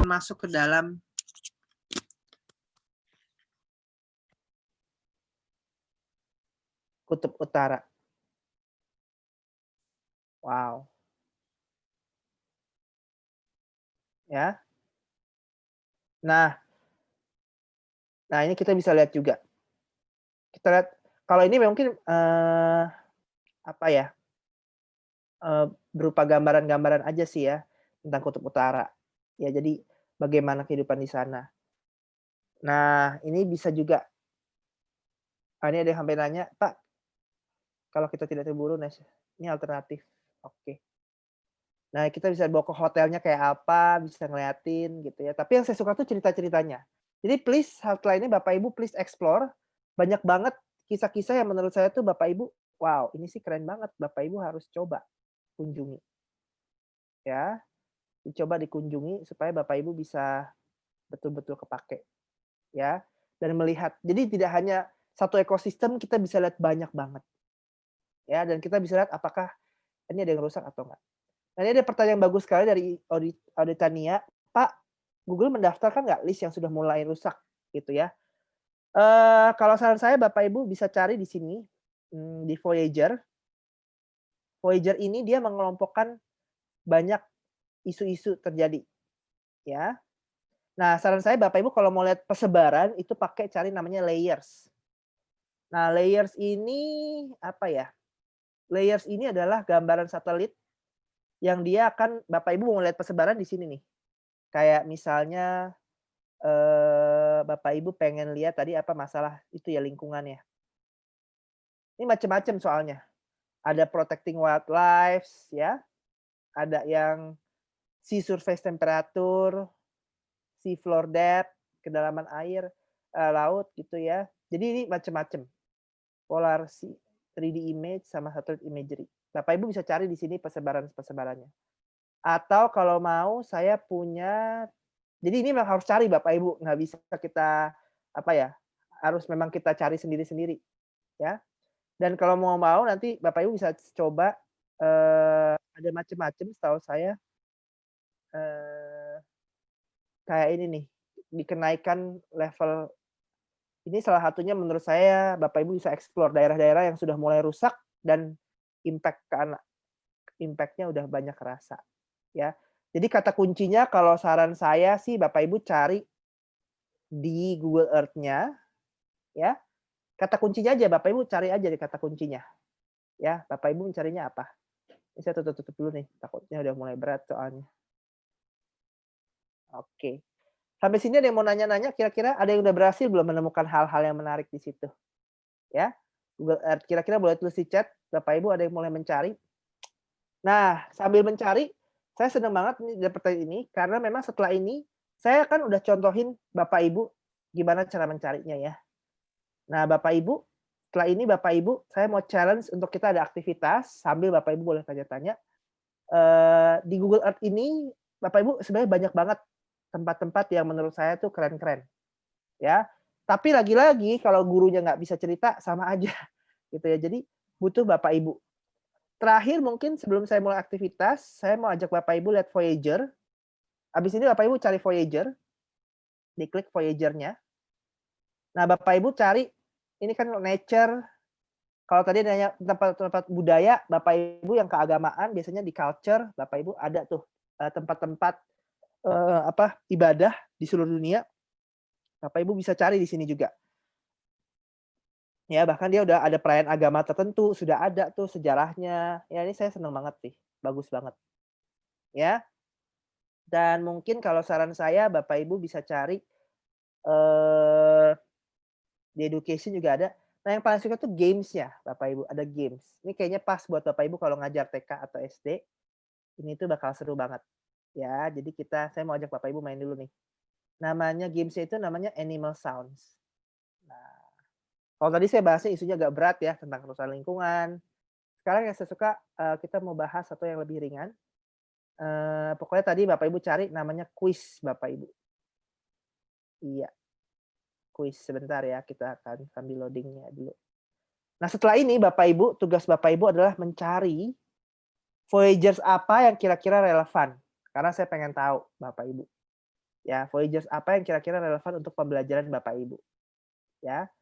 Masuk ke dalam Kutub Utara. Wow. Ya. Nah ini kita bisa lihat juga. Kita lihat kalau ini mungkin apa ya? Berupa gambaran-gambaran aja sih ya tentang Kutub Utara. Ya jadi bagaimana kehidupan di sana. Nah, ini bisa juga. Ini ada yang sampai nanya, Pak, kalau kita tidak terburu, ini alternatif. Oke. Nah, kita bisa bawa ke hotelnya kayak apa, bisa ngeliatin gitu ya. Tapi yang saya suka tuh cerita-ceritanya. Jadi please, setelah ini Bapak Ibu please explore. Banyak banget kisah-kisah yang menurut saya tuh Bapak Ibu, wow, ini sih keren banget. Bapak Ibu harus coba kunjungi. Ya, dicoba dikunjungi supaya Bapak Ibu bisa betul-betul kepake. Ya, dan melihat. Jadi tidak hanya satu ekosistem, kita bisa lihat banyak banget. Ya, dan kita bisa lihat apakah ini ada yang rusak atau enggak. Nah, ini ada pertanyaan bagus sekali dari Auditania. Pak, Google mendaftarkan nggak list yang sudah mulai rusak? Gitu ya. Kalau saran saya, Bapak Ibu bisa cari di sini, di Voyager. Voyager ini dia mengelompokkan banyak isu-isu terjadi. Ya. Nah, saran saya Bapak Ibu kalau mau lihat persebaran, itu pakai cari namanya layers. Nah, layers ini apa ya? Layers ini adalah gambaran satelit yang dia akan Bapak Ibu mau lihat persebaran di sini nih. Kayak misalnya Bapak Ibu pengen lihat tadi apa masalah itu ya lingkungannya. Ini macam-macam soalnya. Ada protecting wildlife ya, ada yang sea surface temperature, sea floor depth, kedalaman air, laut gitu ya. Jadi ini macam-macam. Polar sea, 3D image sama satellite imagery. Bapak Ibu bisa cari di sini persebarannya. Atau kalau mau saya punya, jadi ini memang harus cari Bapak Ibu, nggak bisa kita apa ya, harus memang kita cari sendiri-sendiri ya. Dan kalau mau nanti Bapak Ibu bisa coba, ada macam-macam setahu saya, eee, kayak ini nih, dikenaikan level ini salah satunya menurut saya Bapak Ibu bisa explore daerah-daerah yang sudah mulai rusak dan impact-nya udah banyak kerasa, ya. Jadi kata kuncinya kalau saran saya sih Bapak Ibu cari di Google Earth-nya, ya. Kata kuncinya aja, Bapak Ibu cari aja di kata kuncinya, ya. Bapak Ibu mencarinya apa? Ini saya tutup dulu nih, takutnya udah mulai berat soalnya. Oke. Sampai sini ada yang mau nanya-nanya, kira-kira ada yang udah berhasil belum menemukan hal-hal yang menarik di situ? Ya, Google Earth, kira-kira boleh tulis di chat, Bapak Ibu ada yang mulai mencari? Nah, sambil mencari, saya senang banget nih dapet ini, karena memang setelah ini, saya kan udah contohin Bapak Ibu gimana cara mencarinya ya. Nah, Bapak Ibu, setelah ini Bapak Ibu, saya mau challenge untuk kita ada aktivitas, sambil Bapak Ibu boleh tanya-tanya. Di Google Earth ini, Bapak Ibu sebenarnya banyak banget tempat-tempat yang menurut saya tuh keren-keren, ya. Tapi lagi-lagi kalau gurunya nggak bisa cerita, sama aja, gitu ya. Jadi butuh Bapak Ibu. Terakhir mungkin sebelum saya mulai aktivitas, saya mau ajak Bapak Ibu lihat Voyager. Habis ini Bapak Ibu cari Voyager, diklik Voyager-nya. Nah, Bapak Ibu cari, ini kan nature, kalau tadi nanya tempat-tempat budaya, Bapak Ibu yang keagamaan biasanya di culture, Bapak Ibu ada tuh tempat-tempat ibadah di seluruh dunia. Bapak Ibu bisa cari di sini juga. Ya, bahkan dia udah ada perayaan agama tertentu, sudah ada tuh sejarahnya. Ya, ini saya senang banget sih, bagus banget. Ya. Dan mungkin kalau saran saya Bapak Ibu bisa cari di education juga ada. Nah, yang paling suka tuh games-nya, Bapak Ibu, ada games. Ini kayaknya pas buat Bapak Ibu kalau ngajar TK atau SD. Ini tuh bakal seru banget. Ya, jadi saya mau ajak Bapak Ibu main dulu nih. Namanya games-nya itu namanya Animal Sounds. Nah, kalau tadi saya bahasnya isunya agak berat ya tentang kerusakan lingkungan. Sekarang yang saya suka kita mau bahas satu yang lebih ringan. Pokoknya tadi Bapak Ibu cari namanya kuis Bapak Ibu. Iya, kuis sebentar ya, kita akan sambil loading-nya dulu. Nah, setelah ini Bapak Ibu, tugas Bapak Ibu adalah mencari Voyagers apa yang kira-kira relevan. Karena saya pengen tahu Bapak Ibu. Ya, Voyagers apa yang kira-kira relevan untuk pembelajaran Bapak Ibu. Ya.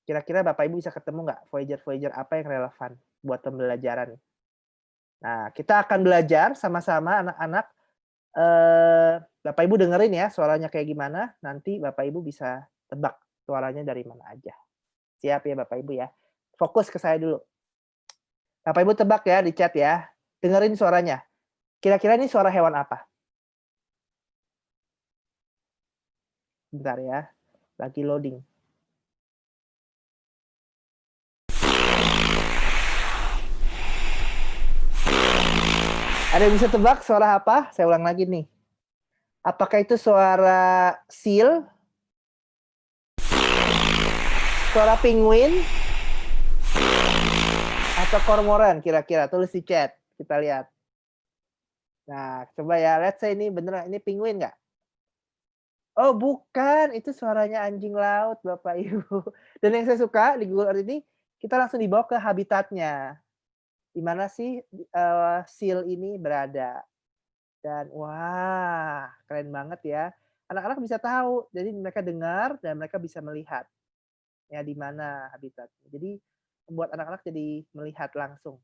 Kira-kira Bapak Ibu bisa ketemu nggak Voyager apa yang relevan buat pembelajaran? Nah, kita akan belajar sama-sama anak-anak. Bapak Ibu dengerin ya suaranya kayak gimana, nanti Bapak Ibu bisa tebak suaranya dari mana aja. Siap ya Bapak Ibu ya? Fokus ke saya dulu. Bapak Ibu tebak ya di chat ya. Dengerin suaranya. Kira-kira ini suara hewan apa? Bentar ya, lagi loading. Ada yang bisa tebak suara apa? Saya ulang lagi nih. Apakah itu suara seal? Suara penguin? Atau kormoran kira-kira? Tulis di chat, kita lihat. Nah, coba ya, let's say ini beneran, ini penguin nggak? Oh bukan, itu suaranya anjing laut Bapak Ibu. Dan yang saya suka di Google Earth ini, kita langsung dibawa ke habitatnya. Di mana sih seal ini berada. Dan wah, keren banget ya. Anak-anak bisa tahu, jadi mereka dengar dan mereka bisa melihat. Ya, di mana habitatnya. Jadi membuat anak-anak jadi melihat langsung.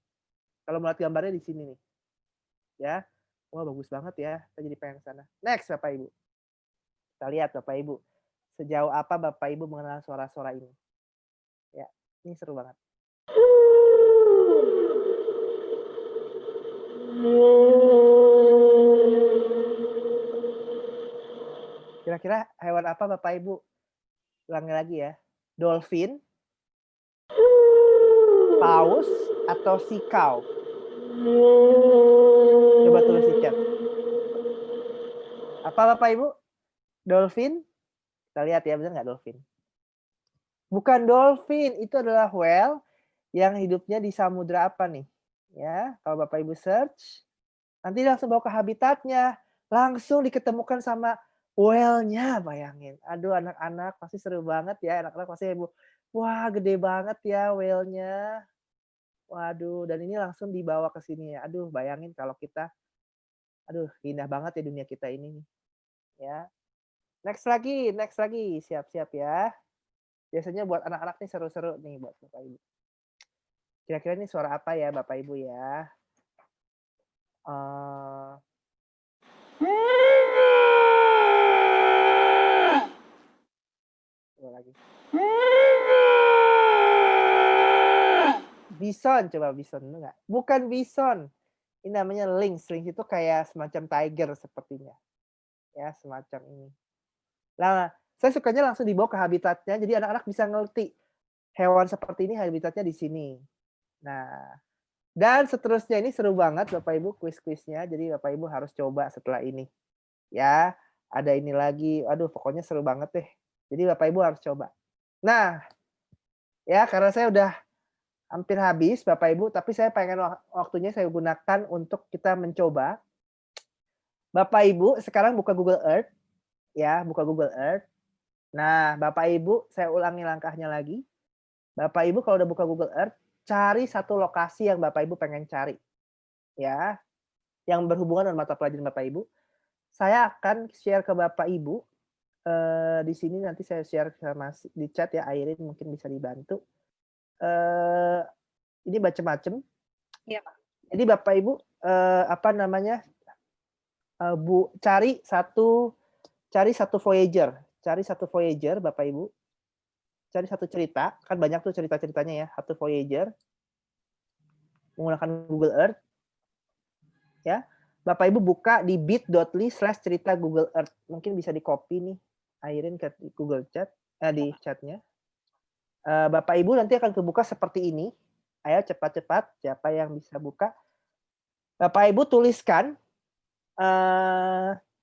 Kalau melihat gambarnya di sini nih. Ya. Wah, bagus banget ya. Saya jadi pengen ke sana. Next Bapak Ibu. Kita lihat Bapak Ibu. Sejauh apa Bapak Ibu mengenal suara-suara ini. Ya, ini seru banget. Kira-kira hewan apa Bapak Ibu? Ulangi lagi ya. Dolphin, paus, atau sikau? Coba tulis di chat. Apa Bapak Ibu? Dolphin? Kita lihat ya, benar nggak dolphin? Bukan dolphin, itu adalah whale yang hidupnya di samudra apa nih? Ya, kalau Bapak Ibu search, nanti langsung bawa ke habitatnya, langsung diketemukan sama whale-nya, bayangin. Aduh, anak-anak pasti seru banget ya, anak-anak pasti Ibu, wah gede banget ya whale-nya. Waduh, dan ini langsung dibawa ke sini ya. Aduh, bayangin kalau kita, aduh indah banget ya dunia kita ini nih. Ya. Next lagi, siap-siap ya. Biasanya buat anak-anak nih seru-seru nih buat Bapak Ibu. Kira-kira ini suara apa ya Bapak Ibu ya? Coba lagi. Bison, coba bison enggak? Bukan bison. Ini namanya lynx. Lynx itu kayak semacam tiger sepertinya. Ya, semacam ini. Nah, saya sukanya langsung dibawa ke habitatnya, jadi anak-anak bisa ngerti hewan seperti ini habitatnya di sini. Nah, dan seterusnya ini seru banget Bapak Ibu kuis-kuisnya, jadi Bapak Ibu harus coba setelah ini. Ya, ada ini lagi, aduh pokoknya seru banget deh. Jadi Bapak Ibu harus coba. Nah, ya karena saya udah hampir habis Bapak Ibu, tapi saya pengen waktunya saya gunakan untuk kita mencoba. Bapak Ibu sekarang buka Google Earth, ya buka Google Earth. Nah, Bapak Ibu, saya ulangi langkahnya lagi. Bapak Ibu kalau udah buka Google Earth, cari satu lokasi yang Bapak Ibu pengen cari. Ya, yang berhubungan dengan mata pelajaran Bapak Ibu. Saya akan share ke Bapak Ibu. Di sini nanti saya share sama di chat ya, Airin mungkin bisa dibantu. Ini macam-macam. Iya, Pak. Jadi Bapak Ibu, apa namanya, cari satu Voyager. Cari satu Voyager, Bapak Ibu. Cari satu cerita, kan banyak tuh cerita-ceritanya ya, satu Voyager. Menggunakan Google Earth. Ya, Bapak Ibu buka di bit.ly/cerita Google Earth. Mungkin bisa di-copy nih, Airin ke Google Chat, di chatnya. Bapak Ibu nanti akan kebuka seperti ini. Ayo cepat-cepat, siapa yang bisa buka? Bapak Ibu tuliskan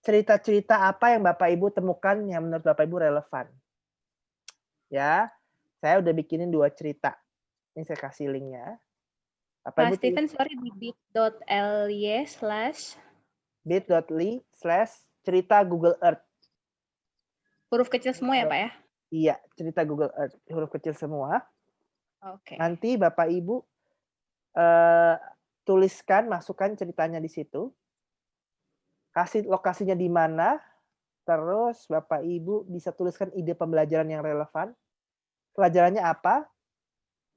cerita-cerita apa yang Bapak Ibu temukan yang menurut Bapak Ibu relevan. Ya, saya udah bikinin 2 cerita. Ini saya kasih linknya. Bapak Ibu Steven, sorry, di bit.ly/cerita Google Earth. huruf kecil semua ya, Pak ya? Iya, cerita Google Earth, huruf kecil semua. Oke. Nanti Bapak Ibu tuliskan, masukkan ceritanya di situ. Kasih lokasinya di mana, terus Bapak Ibu bisa tuliskan ide pembelajaran yang relevan. Pelajarannya apa?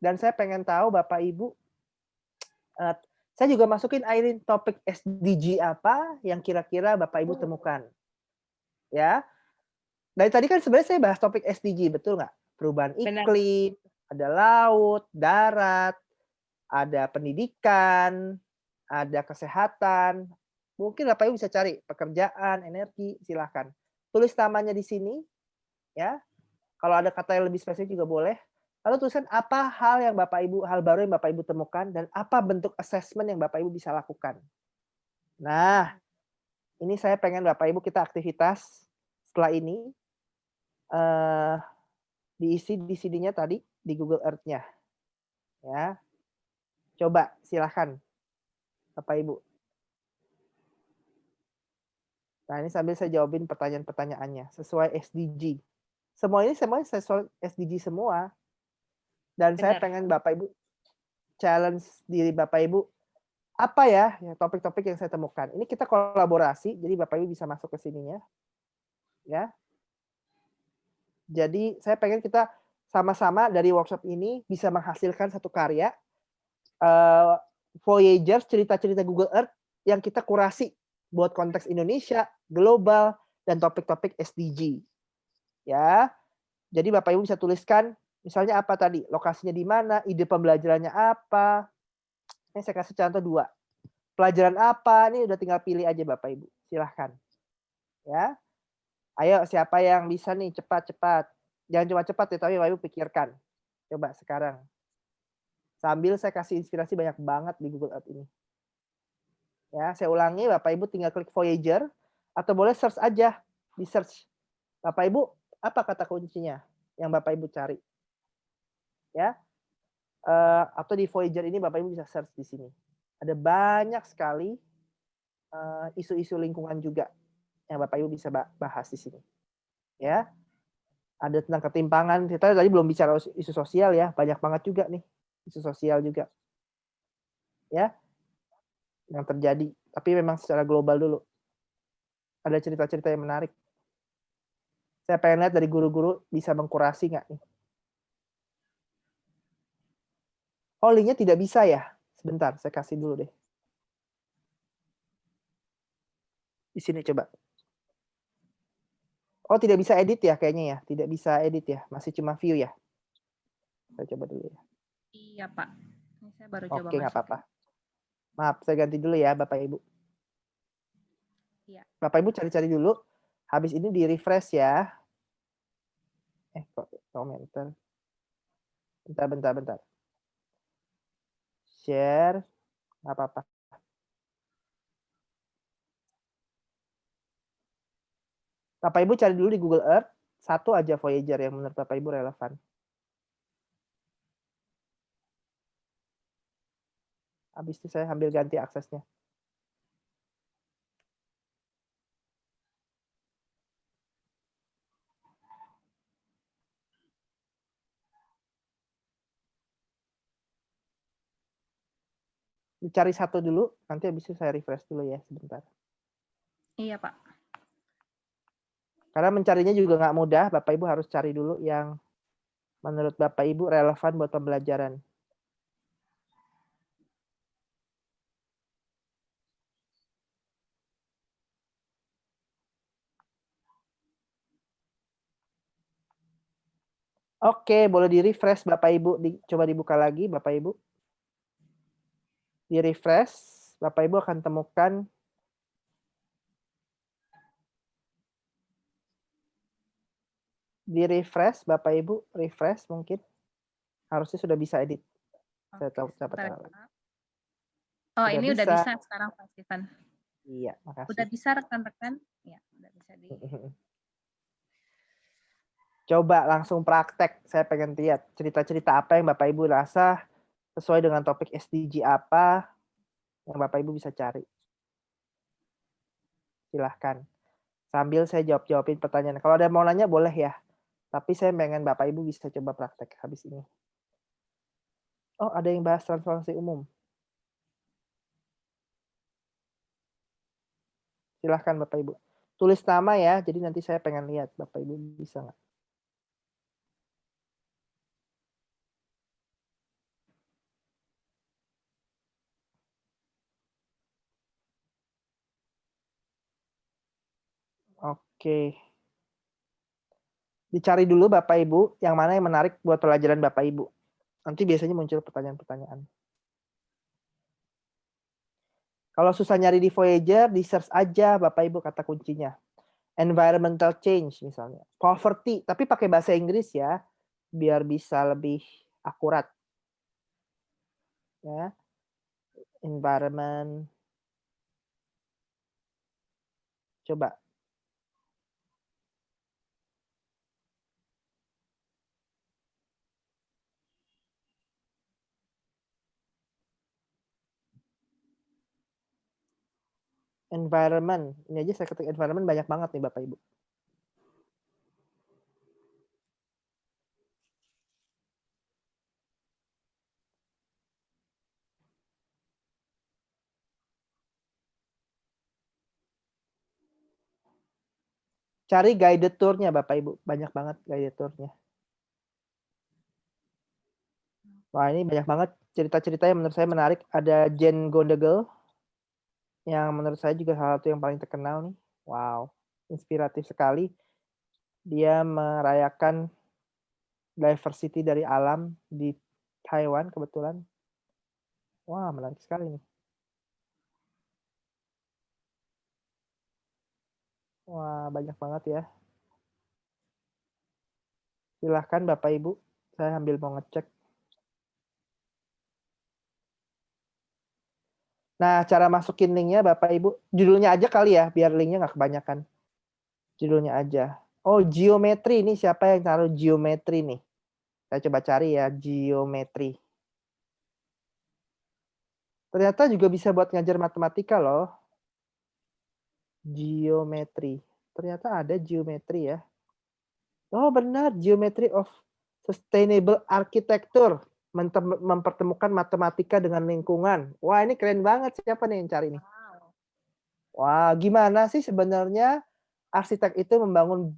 Dan saya pengen tahu Bapak Ibu, saya juga masukin Airin topik SDG apa yang kira-kira Bapak Ibu temukan. Ya. Dari tadi kan sebenarnya saya bahas topik SDG, betul nggak? Perubahan iklim, ada laut, darat, ada pendidikan, ada kesehatan. Mungkin Bapak Ibu bisa cari pekerjaan, energi, silahkan. Tulis namanya di sini, ya. Kalau ada kata yang lebih spesifik juga boleh. Lalu tuliskan apa hal baru yang Bapak Ibu temukan dan apa bentuk assessment yang Bapak Ibu bisa lakukan. Nah, ini saya pengen Bapak Ibu kita aktivitas setelah ini diisi di CD-nya tadi di Google Earth-nya. Ya. Coba silahkan Bapak Ibu. Nah, ini sambil saya jawabin pertanyaan-pertanyaannya sesuai SDG. Semuanya sesuai SDG semua. Dan saya pengen Bapak Ibu challenge diri Bapak Ibu, apa ya topik-topik yang saya temukan. Ini kita kolaborasi, jadi Bapak Ibu bisa masuk ke sininya. Ya. Jadi saya pengen kita sama-sama dari workshop ini bisa menghasilkan satu karya Voyager, cerita-cerita Google Earth yang kita kurasi buat konteks Indonesia, global, dan topik-topik SDG. Ya. Jadi Bapak Ibu bisa tuliskan misalnya apa tadi? Lokasinya di mana? Ide pembelajarannya apa? Ini saya kasih contoh 2. Pelajaran apa? Ini udah tinggal pilih aja Bapak Ibu. Silahkan. Ya. Ayo siapa yang bisa nih cepat-cepat. Jangan cuma cepat ya, tapi Bapak Ibu pikirkan. Coba sekarang. Sambil saya kasih inspirasi banyak banget di Google Earth ini. Ya, saya ulangi, Bapak Ibu tinggal klik Voyager atau boleh search aja di search. Bapak Ibu, apa kata kuncinya yang Bapak Ibu cari? Ya, atau di Voyager ini Bapak Ibu bisa search di sini. Ada banyak sekali isu-isu lingkungan juga yang Bapak Ibu bisa bahas di sini. Ya, ada tentang ketimpangan. Kita tadi belum bicara isu sosial ya, banyak banget juga nih isu sosial juga. Ya, yang terjadi. Tapi memang secara global dulu. Ada cerita-cerita yang menarik. Saya pengen lihat dari guru-guru bisa mengkurasi nggak nih? Oh, linknya tidak bisa ya? Sebentar, saya kasih dulu deh. Di sini coba. Oh, tidak bisa edit ya kayaknya ya? Tidak bisa edit ya? Masih cuma view ya? Saya coba dulu ya. Iya, Pak. Ini saya baru coba Oke, nggak masukin. apa-apa. Maaf, saya ganti dulu ya Bapak Ibu. Iya. Bapak Ibu cari-cari dulu. Habis ini di refresh ya. Kok komentar. Bentar. Share. Nggak apa-apa. Bapak Ibu cari dulu di Google Earth. Satu aja Voyager yang menurut Bapak Ibu relevan. Habis itu saya ambil ganti aksesnya. Dicari satu dulu, nanti habis itu saya refresh dulu ya sebentar. Iya, Pak. Karena mencarinya juga nggak mudah, Bapak Ibu harus cari dulu yang menurut Bapak Ibu relevan buat pembelajaran. Oke, boleh di-refresh Bapak Ibu, coba dibuka lagi Bapak Ibu. Di-refresh, Bapak Ibu akan temukan di-refresh Bapak Ibu, refresh mungkin. Harusnya sudah bisa edit. Saya tahu Sebentar, dapat. Pak. Oh, Sudah ini udah bisa sekarang Pak Stephen. Iya, makasih. Udah bisa rekan-rekan? Ya, udah bisa di. Coba langsung praktek. Saya pengen lihat cerita-cerita apa yang Bapak Ibu rasa sesuai dengan topik SDG apa yang Bapak Ibu bisa cari. Silahkan. Sambil saya jawab-jawabin pertanyaan. Kalau ada yang mau nanya boleh ya. Tapi saya pengen Bapak Ibu bisa coba praktek habis ini. Oh, ada yang bahas transportasi umum. Silahkan Bapak Ibu. Tulis nama ya, jadi nanti saya pengen lihat Bapak Ibu bisa nggak. Oke. Dicari dulu Bapak Ibu yang mana yang menarik buat pelajaran Bapak Ibu. Nanti biasanya muncul pertanyaan-pertanyaan. Kalau susah nyari di Voyager, di search aja Bapak Ibu kata kuncinya. Environmental change misalnya. Poverty, tapi pakai bahasa Inggris ya, biar bisa lebih akurat. Ya. Environment. Coba. Environment. Ini aja saya ketik environment banyak banget nih Bapak Ibu. Cari guided tour-nya Bapak Ibu. Banyak banget guided tour-nya. Wah, ini banyak banget cerita-cerita yang menurut saya menarik. Ada Jane Gondegel yang menurut saya juga salah satu yang paling terkenal nih. Wow, inspiratif sekali. Dia merayakan diversity dari alam di Taiwan kebetulan. Wah, menarik sekali nih. Wah, banyak banget ya. Silahkan Bapak Ibu, saya ambil mau ngecek. Nah, cara masukin linknya Bapak Ibu, judulnya aja kali ya, biar linknya nggak kebanyakan. Judulnya aja. Oh, geometri, ini siapa yang taruh geometri nih? Saya coba cari ya, geometri. Ternyata juga bisa buat ngajar matematika loh. Geometri. Ternyata ada geometri ya. Oh benar, Geometry of Sustainable Architecture. Mempertemukan matematika dengan lingkungan. Wah, ini keren banget. Siapa nih yang cari nih? Wah, gimana sih sebenarnya arsitek itu membangun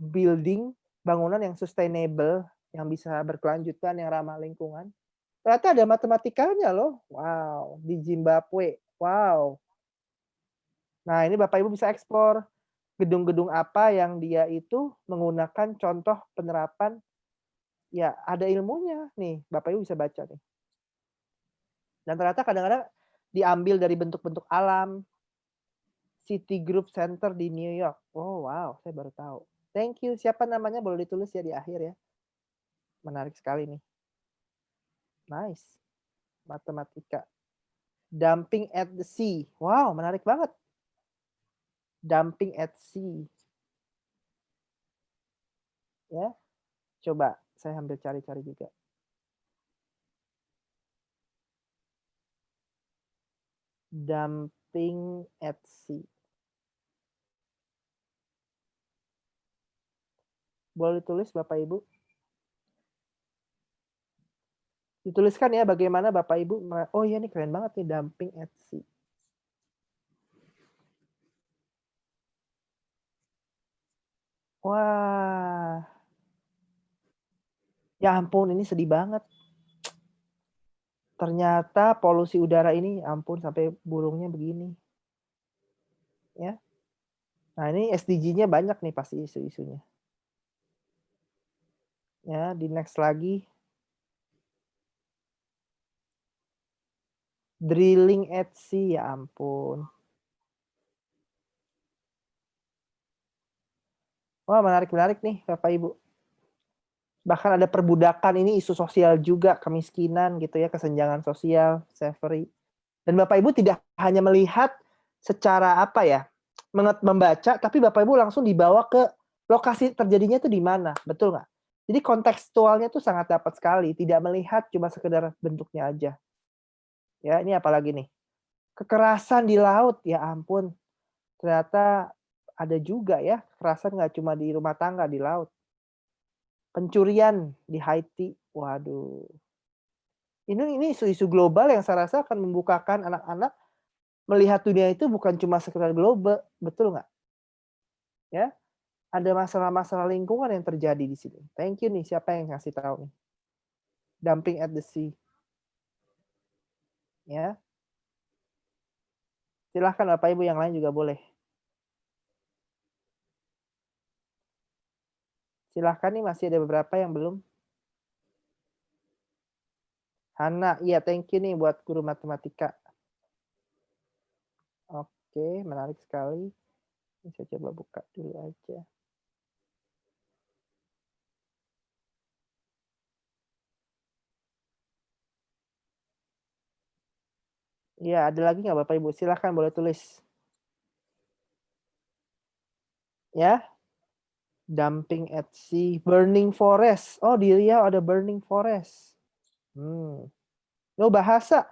bangunan yang sustainable, yang bisa berkelanjutan, yang ramah lingkungan. Ternyata ada matematikanya loh. Wow, di Zimbabwe. Wow. Nah, ini Bapak Ibu bisa ekspor gedung-gedung apa yang dia itu menggunakan contoh penerapan. Ya, ada ilmunya nih, Bapak Ibu bisa baca nih. Dan ternyata kadang-kadang diambil dari bentuk-bentuk alam, Citigroup Center di New York. Oh, wow, saya baru tahu. Thank you. Siapa namanya boleh ditulis ya di akhir ya. Menarik sekali nih. Nice. Matematika. Dumping at the sea. Wow, menarik banget. Dumping at sea. Ya. Coba saya ambil cari-cari juga. Dumping at sea. Boleh ditulis Bapak Ibu? Dituliskan ya bagaimana Bapak Ibu. Oh iya nih keren banget nih, dumping at sea. Wah. Ya ampun, ini sedih banget. Ternyata polusi udara ini, ampun sampai burungnya begini. Ya. Nah, ini SDG-nya banyak nih pasti isu-isunya. Ya, di next lagi. Drilling at sea, ya ampun. Wah, menarik-menarik nih Bapak Ibu. Bahkan ada perbudakan, ini isu sosial juga, kemiskinan gitu ya, kesenjangan sosial, slavery. Dan Bapak Ibu tidak hanya melihat secara apa ya, membaca, tapi Bapak Ibu langsung dibawa ke lokasi terjadinya itu di mana, betul nggak? Jadi kontekstualnya tuh sangat dapat sekali, tidak melihat cuma sekedar bentuknya aja. Ya, ini apalagi nih? Kekerasan di laut, ya ampun. Ternyata ada juga ya, kekerasan nggak cuma di rumah tangga, di laut. Pencurian di Haiti, waduh. Ini isu-isu global yang saya rasa akan membukakan anak-anak melihat dunia itu bukan cuma sekedar global, betul nggak? Ya, ada masalah-masalah lingkungan yang terjadi di sini. Thank you nih, siapa yang ngasih tahu nih? Dumping at the sea. Ya. Silahkan Bapak Ibu yang lain juga boleh. Silahkan nih, masih ada beberapa yang belum. Hana, iya thank you nih buat guru matematika. Oke, menarik sekali. Ini saya coba buka dulu aja. Iya, ada lagi nggak Bapak Ibu? Silahkan boleh tulis. Ya. Dumping at sea, burning forest. Oh, di Riau ada burning forest. Oh, bahasa.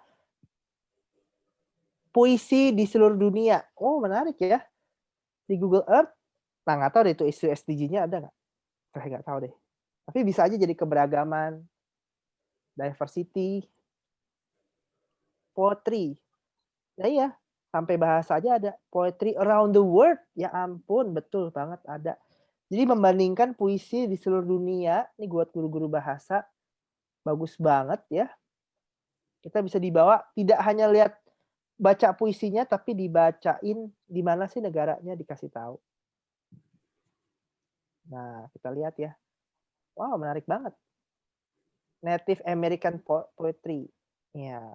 Puisi di seluruh dunia. Oh, menarik ya. Di Google Earth. Nah, nggak tahu deh itu isu SDG-nya ada nggak? Saya nggak tahu deh. Tapi bisa aja jadi keberagaman, diversity, poetry. Nah iya, sampai bahasa aja ada. Poetry around the world. Ya ampun, betul banget ada. Jadi membandingkan puisi di seluruh dunia, ini buat guru-guru bahasa, bagus banget ya. Kita bisa dibawa, tidak hanya lihat baca puisinya, tapi dibacain di mana sih negaranya dikasih tahu. Nah, kita lihat ya. Wow, menarik banget. Native American Poetry. Ya.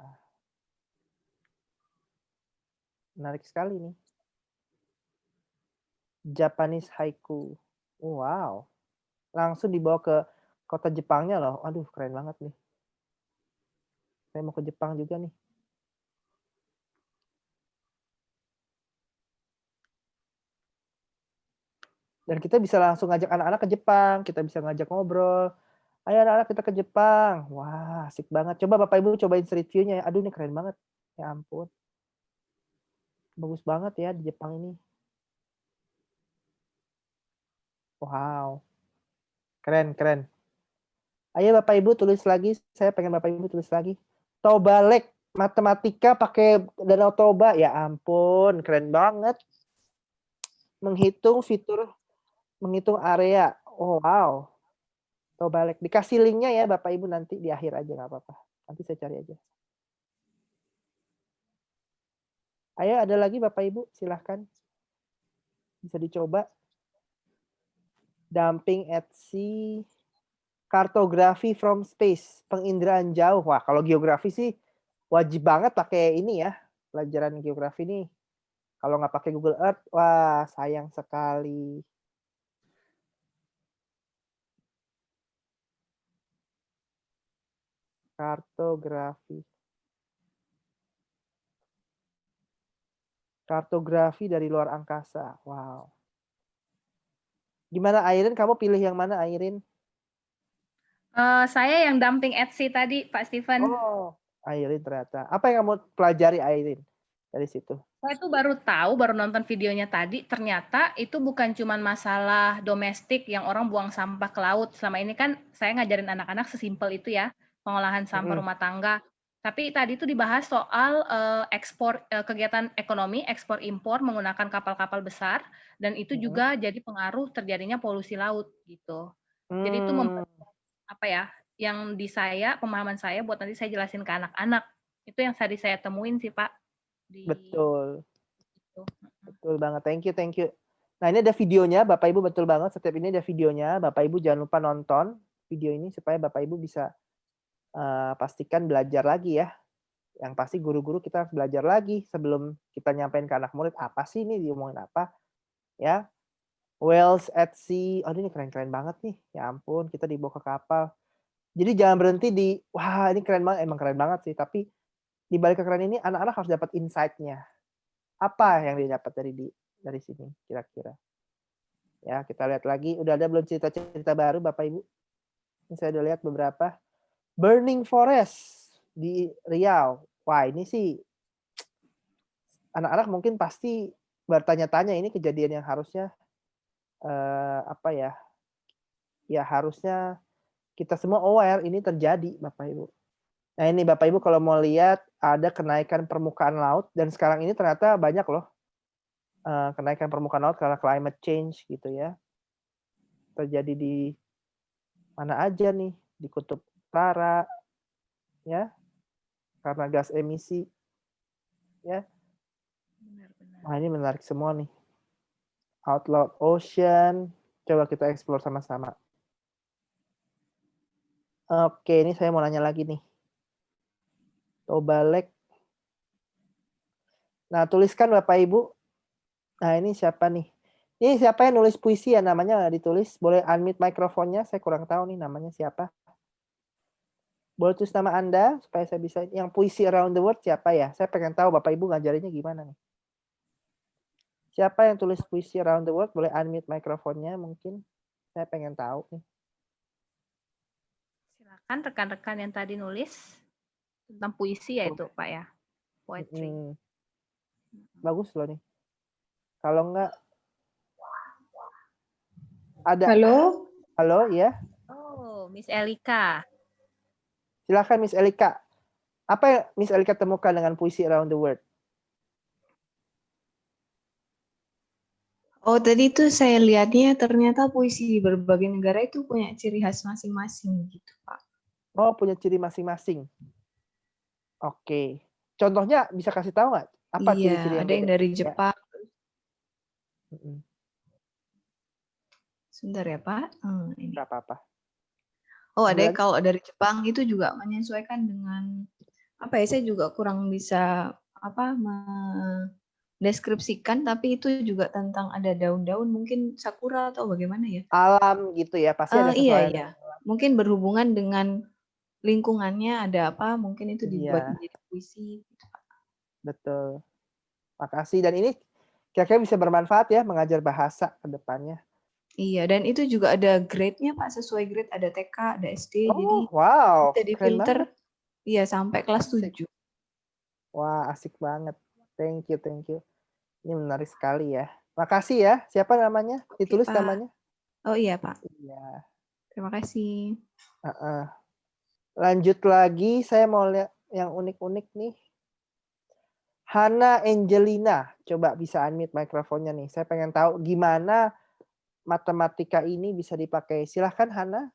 Menarik sekali nih. Japanese Haiku. Wow. Langsung dibawa ke kota Jepangnya loh. Aduh, keren banget nih. Saya mau ke Jepang juga nih. Dan kita bisa langsung ngajak anak-anak ke Jepang, kita bisa ngajak ngobrol. Ayo anak-anak kita ke Jepang. Wah, asik banget. Coba Bapak Ibu cobain street view-nya ya. Aduh, ini keren banget. Ya ampun. Bagus banget ya di Jepang ini. Wow. Keren, keren. Ayo Bapak Ibu tulis lagi. Saya pengen Bapak Ibu tulis lagi. Toba Lake, matematika pakai Danau Toba. Ya ampun, keren banget. Menghitung fitur, menghitung area. Oh, wow. Toba Lake. Dikasih linknya ya Bapak Ibu nanti di akhir aja nggak apa-apa. Nanti saya cari aja. Ayo ada lagi Bapak Ibu, silahkan. Bisa dicoba. Dumping at sea. Kartografi from space, penginderaan jauh. Wah, kalau geografi sih wajib banget pakai ini ya, pelajaran geografi nih. Kalau nggak pakai Google Earth, wah sayang sekali. Kartografi. Kartografi dari luar angkasa. Wow. Gimana Airin? Kamu pilih yang mana Airin? Saya yang dumping at sea tadi, Pak Steven. Oh, Airin ternyata. Apa yang kamu pelajari Airin dari situ? Saya tuh baru tahu, baru nonton videonya tadi, ternyata itu bukan cuma masalah domestik yang orang buang sampah ke laut. Selama ini kan saya ngajarin anak-anak sesimpel itu ya, pengolahan sampah rumah tangga. Tapi tadi itu dibahas soal ekspor, kegiatan ekonomi, ekspor impor menggunakan kapal-kapal besar, dan itu juga jadi pengaruh terjadinya polusi laut gitu. Jadi itu apa ya, yang di saya, pemahaman saya buat nanti saya jelasin ke anak-anak. Itu yang tadi saya temuin sih Pak. Betul. Betul banget. Thank you, thank you. Nah, ini ada videonya, Bapak Ibu, betul banget. Setiap ini ada videonya. Bapak Ibu jangan lupa nonton video ini supaya Bapak Ibu bisa pastikan belajar lagi ya. Yang pasti guru-guru kita harus belajar lagi sebelum kita nyampein ke anak murid, apa sih ini diomongin apa? Ya. Whales at sea. Aduh, ini keren-keren banget nih. Ya ampun, kita dibawa ke kapal. Jadi jangan berhenti di, wah ini keren banget, emang keren banget sih. Tapi di balik kekeren ini anak-anak harus dapat insight-nya. Apa yang didapat dari sini kira-kira? Ya, kita lihat lagi. Udah ada belum cerita-cerita baru Bapak Ibu? Ini saya udah lihat beberapa. Burning Forest di Riau. Wah, ini sih anak-anak mungkin pasti bertanya-tanya, ini kejadian yang harusnya apa ya? Ya harusnya kita semua aware ini terjadi, Bapak Ibu. Nah, ini Bapak Ibu kalau mau lihat ada kenaikan permukaan laut dan sekarang ini ternyata banyak loh kenaikan permukaan laut karena climate change gitu ya. Terjadi di mana aja nih, di kutub utara ya. Karena gas emisi ya. Nah, ini menarik semua nih. Outloud Ocean, coba kita explore sama-sama. Oke, ini saya mau nanya lagi nih. Toba Lake. Nah, tuliskan Bapak Ibu. Nah, ini siapa nih? Ini siapa yang nulis puisi ya, namanya ditulis. Boleh unmute mikrofonnya, saya kurang tahu nih namanya siapa. Boleh tulis nama Anda supaya saya bisa, yang puisi around the world siapa ya? Saya pengen tahu Bapak Ibu ngajarinnya gimana nih. Siapa yang tulis puisi around the world? Boleh unmute mikrofonnya mungkin. Saya pengen tahu nih. Silakan rekan-rekan yang tadi nulis tentang puisi ya itu Pak ya. Poetry. Bagus loh nih. Kalau enggak ada. Halo? Halo, ya. Oh, Miss Elika. Silakan Miss Elika. Apa yang Miss Elika temukan dengan puisi around the world? Oh, tadi tuh saya lihatnya ternyata puisi di berbagai negara itu punya ciri khas masing-masing gitu, Pak. Oh, punya ciri masing-masing. Oke. Contohnya bisa kasih tahu nggak? Apa ciri-ciri yang ada yang beda? dari Jepang. Ya. Sebentar ya, Pak. Ini. Nggak apa-apa. Oh, ada kalau dari Jepang itu juga menyesuaikan dengan apa ya? Saya juga kurang bisa deskripsikan, tapi itu juga tentang ada daun-daun mungkin sakura atau bagaimana ya? Alam gitu ya, pasti ada sesuatu. Iya. mungkin berhubungan dengan lingkungannya ada apa, mungkin itu dibuat Iya, menjadi puisi gitu, Pak. betul. Makasih. Dan ini kira-kira bisa bermanfaat ya mengajar bahasa ke depannya. Iya, dan itu juga ada grade-nya, Pak, sesuai grade ada TK, ada SD, jadi Oh, wow. bisa Keren difilter. banget. Iya, sampai kelas Asik. 7. Wah, asik banget. Thank you, thank you. Ini menarik sekali ya. Makasih ya. Siapa namanya? Oke, Ditulis Pak. namanya? Oh iya, Pak. Iya. Terima kasih. Heeh. Lanjut lagi, saya mau lihat yang unik-unik nih. Hana Angelina, coba bisa unmute mikrofonnya nih. Saya pengen tahu gimana matematika ini bisa dipakai. Silahkan Hana.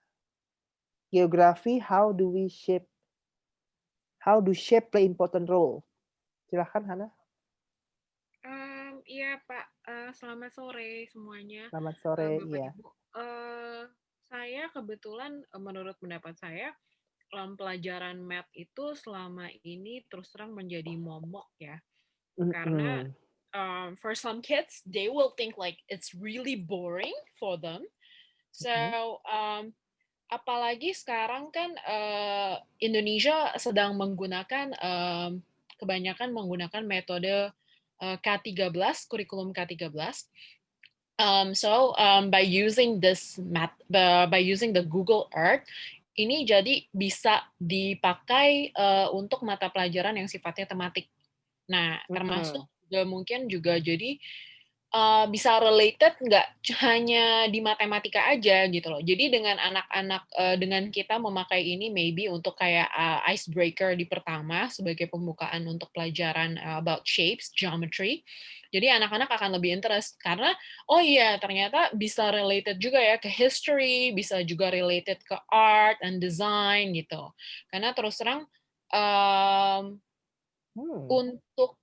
Geografi, how do shape play important role? Silahkan Hana. Iya Pak, selamat sore semuanya, Selamat sore. Bapak Iya. Ibu. Saya kebetulan menurut pendapat saya pelajaran math itu selama ini terus terang menjadi momok ya, karena for some kids they will think like it's really boring for them. So apalagi sekarang kan Indonesia sedang menggunakan kebanyakan menggunakan metode K13, kurikulum K13. By using by using the Google Earth, ini jadi bisa dipakai untuk mata pelajaran yang sifatnya tematik. Nah, termasuk juga mungkin juga jadi bisa related nggak hanya di matematika aja gitu loh. Jadi dengan anak-anak dengan kita memakai ini maybe untuk kayak icebreaker di pertama sebagai pembukaan untuk pelajaran about shapes, geometry. Jadi anak-anak akan lebih interest karena oh iya ternyata bisa related juga ya ke history, bisa juga related ke art and design gitu. Karena terus terang untuk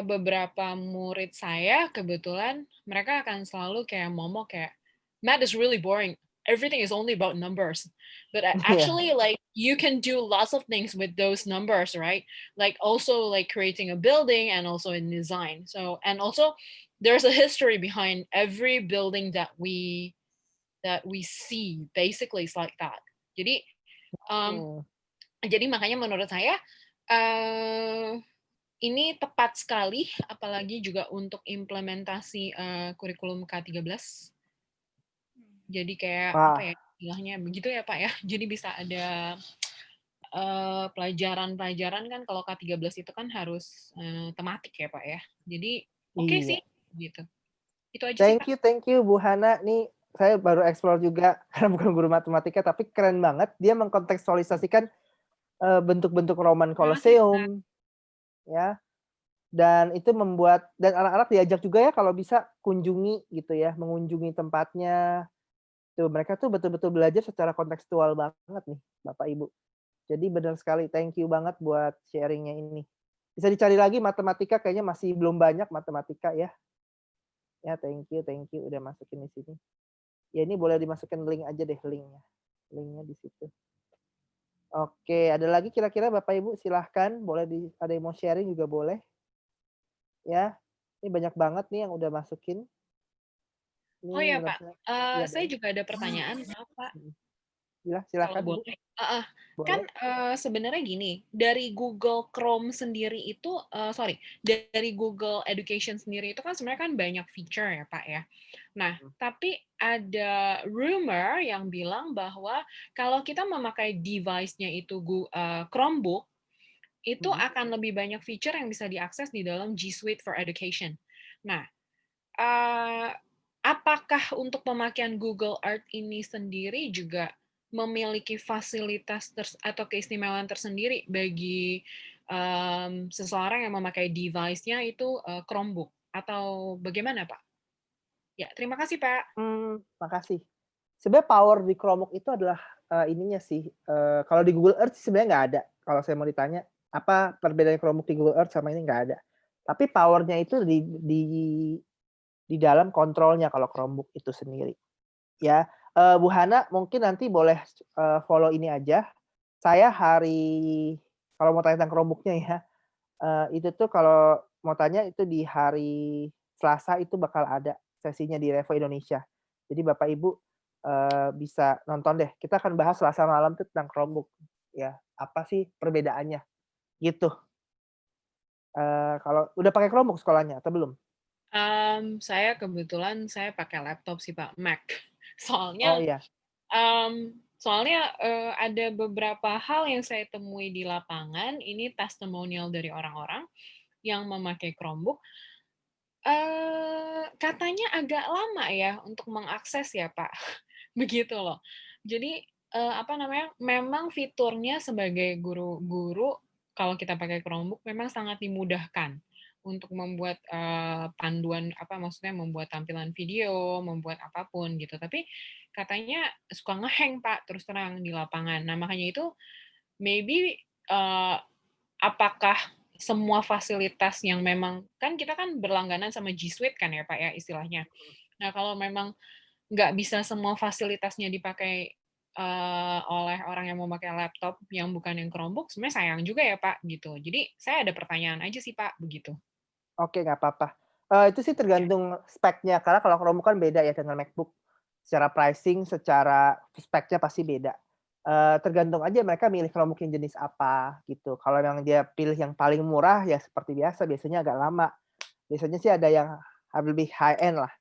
beberapa murid saya kebetulan mereka akan selalu kayak momok kayak math is really boring. Everything is only about numbers. But actually like you can do lots of things with those numbers, right? Like also like creating a building and also in design. So and also there's a history behind every building that we see. Basically it's like that. Jadi makanya menurut saya ini tepat sekali, apalagi juga untuk implementasi kurikulum K13. Jadi kayak apa ya istilahnya begitu ya Pak ya. Jadi bisa ada pelajaran-pelajaran kan kalau K13 itu kan harus tematik ya Pak ya. Jadi oke sih gitu. Itu aja sih Pak. Thank you Bu Hana. Nih saya baru explore juga karena bukan guru matematika tapi keren banget dia mengkontekstualisasikan bentuk-bentuk Roman Colosseum ya. Dan itu membuat dan anak-anak diajak juga ya kalau bisa kunjungi gitu ya, mengunjungi tempatnya. Tuh mereka tuh betul-betul belajar secara kontekstual banget nih Bapak Ibu. Jadi benar sekali thank you banget buat sharing-nya ini. Bisa dicari lagi matematika kayaknya masih belum banyak matematika ya. Ya thank you udah masukin di sini. Ya ini boleh dimasukin link aja deh linknya. Linknya di situ. Oke, ada lagi kira-kira Bapak Ibu silahkan boleh ada yang mau sharing juga boleh. Ya, ini banyak banget nih yang udah masukin. Ini Oh ya Pak, saya boleh. juga ada pertanyaan, maaf Pak. Silakan Kalau Bu. boleh. Kan sebenarnya gini, dari Google Chrome sendiri itu, dari Google Education sendiri itu kan sebenarnya kan banyak feature ya Pak ya. Nah, tapi ada rumor yang bilang bahwa kalau kita memakai device-nya itu Chromebook, itu akan lebih banyak feature yang bisa diakses di dalam G Suite for Education. Nah, apakah untuk pemakaian Google Earth ini sendiri juga memiliki fasilitas atau keistimewaan tersendiri bagi seseorang yang memakai device-nya itu Chromebook atau bagaimana Pak? Ya, terima kasih Pak. Makasih. Sebenarnya power di Chromebook itu adalah ininya sih. Kalau di Google Earth sebenarnya nggak ada. Kalau saya mau ditanya apa perbedaan Chromebook di Google Earth sama ini nggak ada. Tapi powernya itu di dalam kontrolnya kalau Chromebook itu sendiri. Ya, Bu Hana mungkin nanti boleh follow ini aja. Saya kalau mau tanya tentang Chromebook-nya ya, itu tuh kalau mau tanya itu di hari Selasa itu bakal ada sesinya di Revo Indonesia. Jadi Bapak Ibu bisa nonton deh. Kita akan bahas Selasa malam tuh tentang Chromebook, ya. Apa sih perbedaannya, gitu. Kalau udah pakai Chromebook sekolahnya atau belum? Saya kebetulan saya pakai laptop sih Pak, Mac. Oh, Soalnya iya. ada beberapa hal yang saya temui di lapangan, ini testimonial dari orang-orang yang memakai Chromebook, katanya agak lama ya untuk mengakses ya, Pak, begitu loh. Jadi, memang fiturnya sebagai guru-guru kalau kita pakai Chromebook memang sangat dimudahkan untuk membuat, panduan maksudnya membuat tampilan video, membuat apapun gitu. Tapi katanya suka nge-hang, Pak, terus terang di lapangan. Nah, makanya itu maybe, apakah semua fasilitas yang memang kan kita kan berlangganan sama G Suite kan ya, Pak, ya, istilahnya. Nah, kalau memang nggak bisa semua fasilitasnya dipakai, oleh orang yang mau pakai laptop yang bukan yang Chromebook, sebenarnya sayang juga ya, Pak, gitu. Jadi saya ada pertanyaan aja sih, Pak, begitu. Oke, nggak apa-apa. Itu sih Ya. tergantung speknya, karena kalau Chromebook kan beda ya dengan MacBook. Secara pricing, secara speknya pasti beda. Tergantung aja mereka milih Chromebook yang jenis apa, gitu. Kalau memang dia pilih yang paling murah, ya seperti biasa, biasanya agak lama. Biasanya sih ada yang lebih high end lah,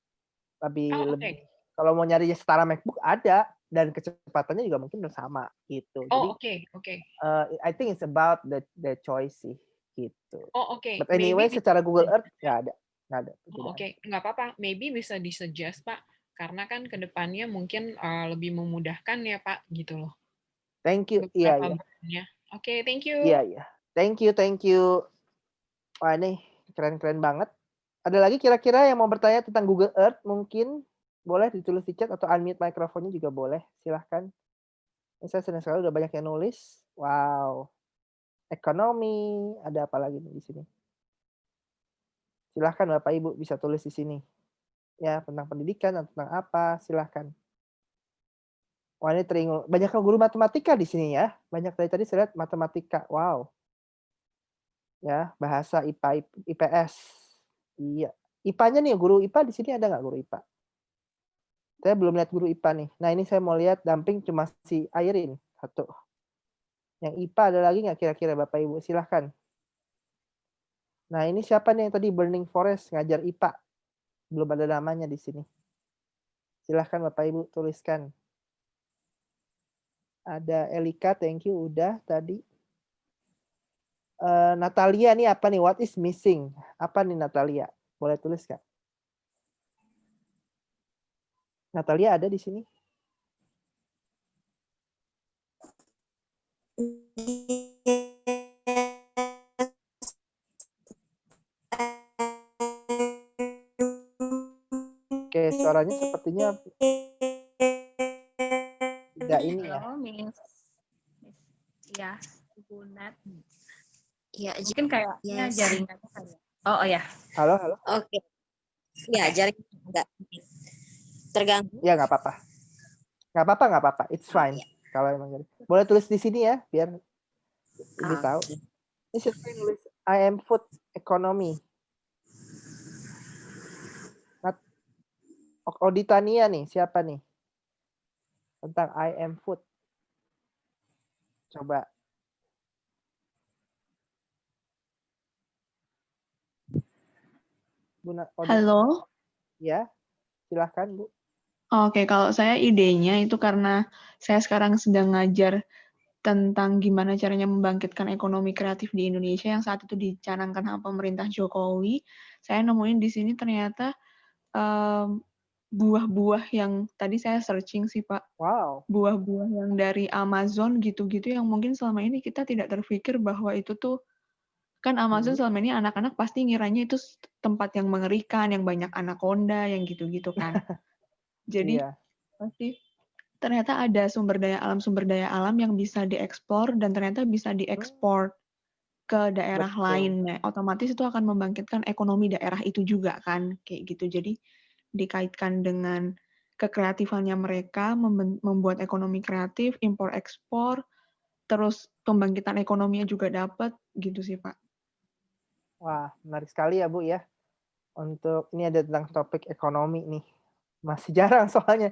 Oh, lebih oke. kalau mau nyari setara MacBook ada, dan kecepatannya juga mungkin sama, gitu. Jadi, Oh, oke. I think it's about the choice sih, gitu. Oh, oke. But Maybe anyway, bisa secara Google Earth di-suggest ya? nggak ada Oh, perbedaan. oke. Nggak apa-apa, maybe bisa di-suggest, Pak, karena kan ke depannya mungkin, lebih memudahkan ya, Pak, gitu loh. Thank you. Iya, Beberapa iya. bahannya. Oke, thank Iya, you. iya. Thank you. Wah, ini keren-keren banget. Ada lagi kira-kira yang mau bertanya tentang Google Earth mungkin? Boleh ditulis di chat atau unmute mikrofonnya juga boleh, silahkan. Ini saya senang sekali udah banyak yang nulis. Wow. Ekonomi, ada apa lagi nih di sini? Silahkan Bapak Ibu bisa tulis di sini. Ya, tentang pendidikan atau tentang apa, silahkan. Wah, ini banyak guru matematika di sini ya. Banyak dari tadi saya lihat matematika. Wow. Ya, bahasa IPA, IPS. Iya. IPA-nya nih, guru IPA di sini ada nggak guru IPA? Saya belum lihat guru IPA nih. Nah, ini saya mau lihat damping cuma si Airin, satu. Yang IPA ada lagi nggak kira-kira Bapak Ibu? Silahkan. Nah, ini siapa nih yang tadi Burning Forest ngajar IPA? Belum ada namanya di sini. Silahkan Bapak Ibu tuliskan. Ada Elika, thank you, udah tadi. Natalia nih apa nih? What is missing? Apa nih Natalia? Boleh tulis nggak? Natalia ada di sini? Oke, suaranya sepertinya tidak ini ya. Halo, Miss. Ya, Gunat. Ya, Mungkin kayaknya yes. jaringannya kali ya. Oh ya. Halo. Oke. Ya, jaring enggak terganggu. Ya, nggak apa-apa. Nggak apa-apa. It's fine. Ya. Kalau emang jadi. Boleh tulis di sini ya, biar lebih tahu. Ini siapa yang nulis? I am food economy. Oditania nih, siapa nih? Tentang I am food. Coba. Halo. Ya, silahkan Bu. Oke, kalau saya idenya itu karena saya sekarang sedang ngajar tentang gimana caranya membangkitkan ekonomi kreatif di Indonesia yang saat itu dicanangkan sama pemerintah Jokowi. Saya nemuin di sini ternyata buah-buah yang tadi saya searching sih Pak. Wow. Buah-buah yang dari Amazon gitu-gitu yang mungkin selama ini kita tidak terpikir bahwa itu tuh kan Amazon selama ini anak-anak pasti ngiranya itu tempat yang mengerikan, yang banyak anaconda, yang gitu-gitu kan. Jadi pasti ternyata ada sumber daya alam yang bisa diekspor dan ternyata bisa diekspor ke daerah lain. Nah, otomatis itu akan membangkitkan ekonomi daerah itu juga kan, kayak gitu. Jadi dikaitkan dengan kekreatifannya mereka membuat ekonomi kreatif, impor ekspor, terus pembangkitan ekonominya juga dapat gitu sih Pak. Wah, menarik sekali ya Bu ya. Untuk ini ada tentang topik ekonomi nih. Masih jarang soalnya.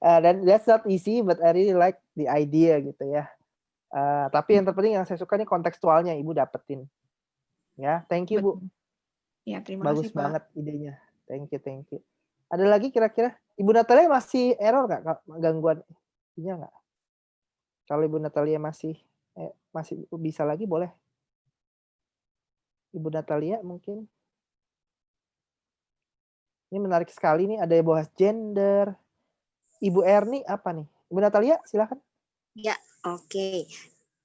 Dan that's not easy, but I really like the idea gitu ya. Tapi yang terpenting yang saya suka nih kontekstualnya Ibu dapetin. Ya, thank you Bu. Betul. Ya, terima Bagus kasih Pak. banget idenya. Thank you. Ada lagi kira-kira? Ibu Natalia masih error nggak Kak? Gangguan ininya nggak? Kalau Ibu Natalia masih bisa lagi boleh. Ibu Natalia mungkin. Ini menarik sekali nih, ada yang bahas gender. Ibu Erni apa nih? Ibu Natalia silakan. Ya, oke.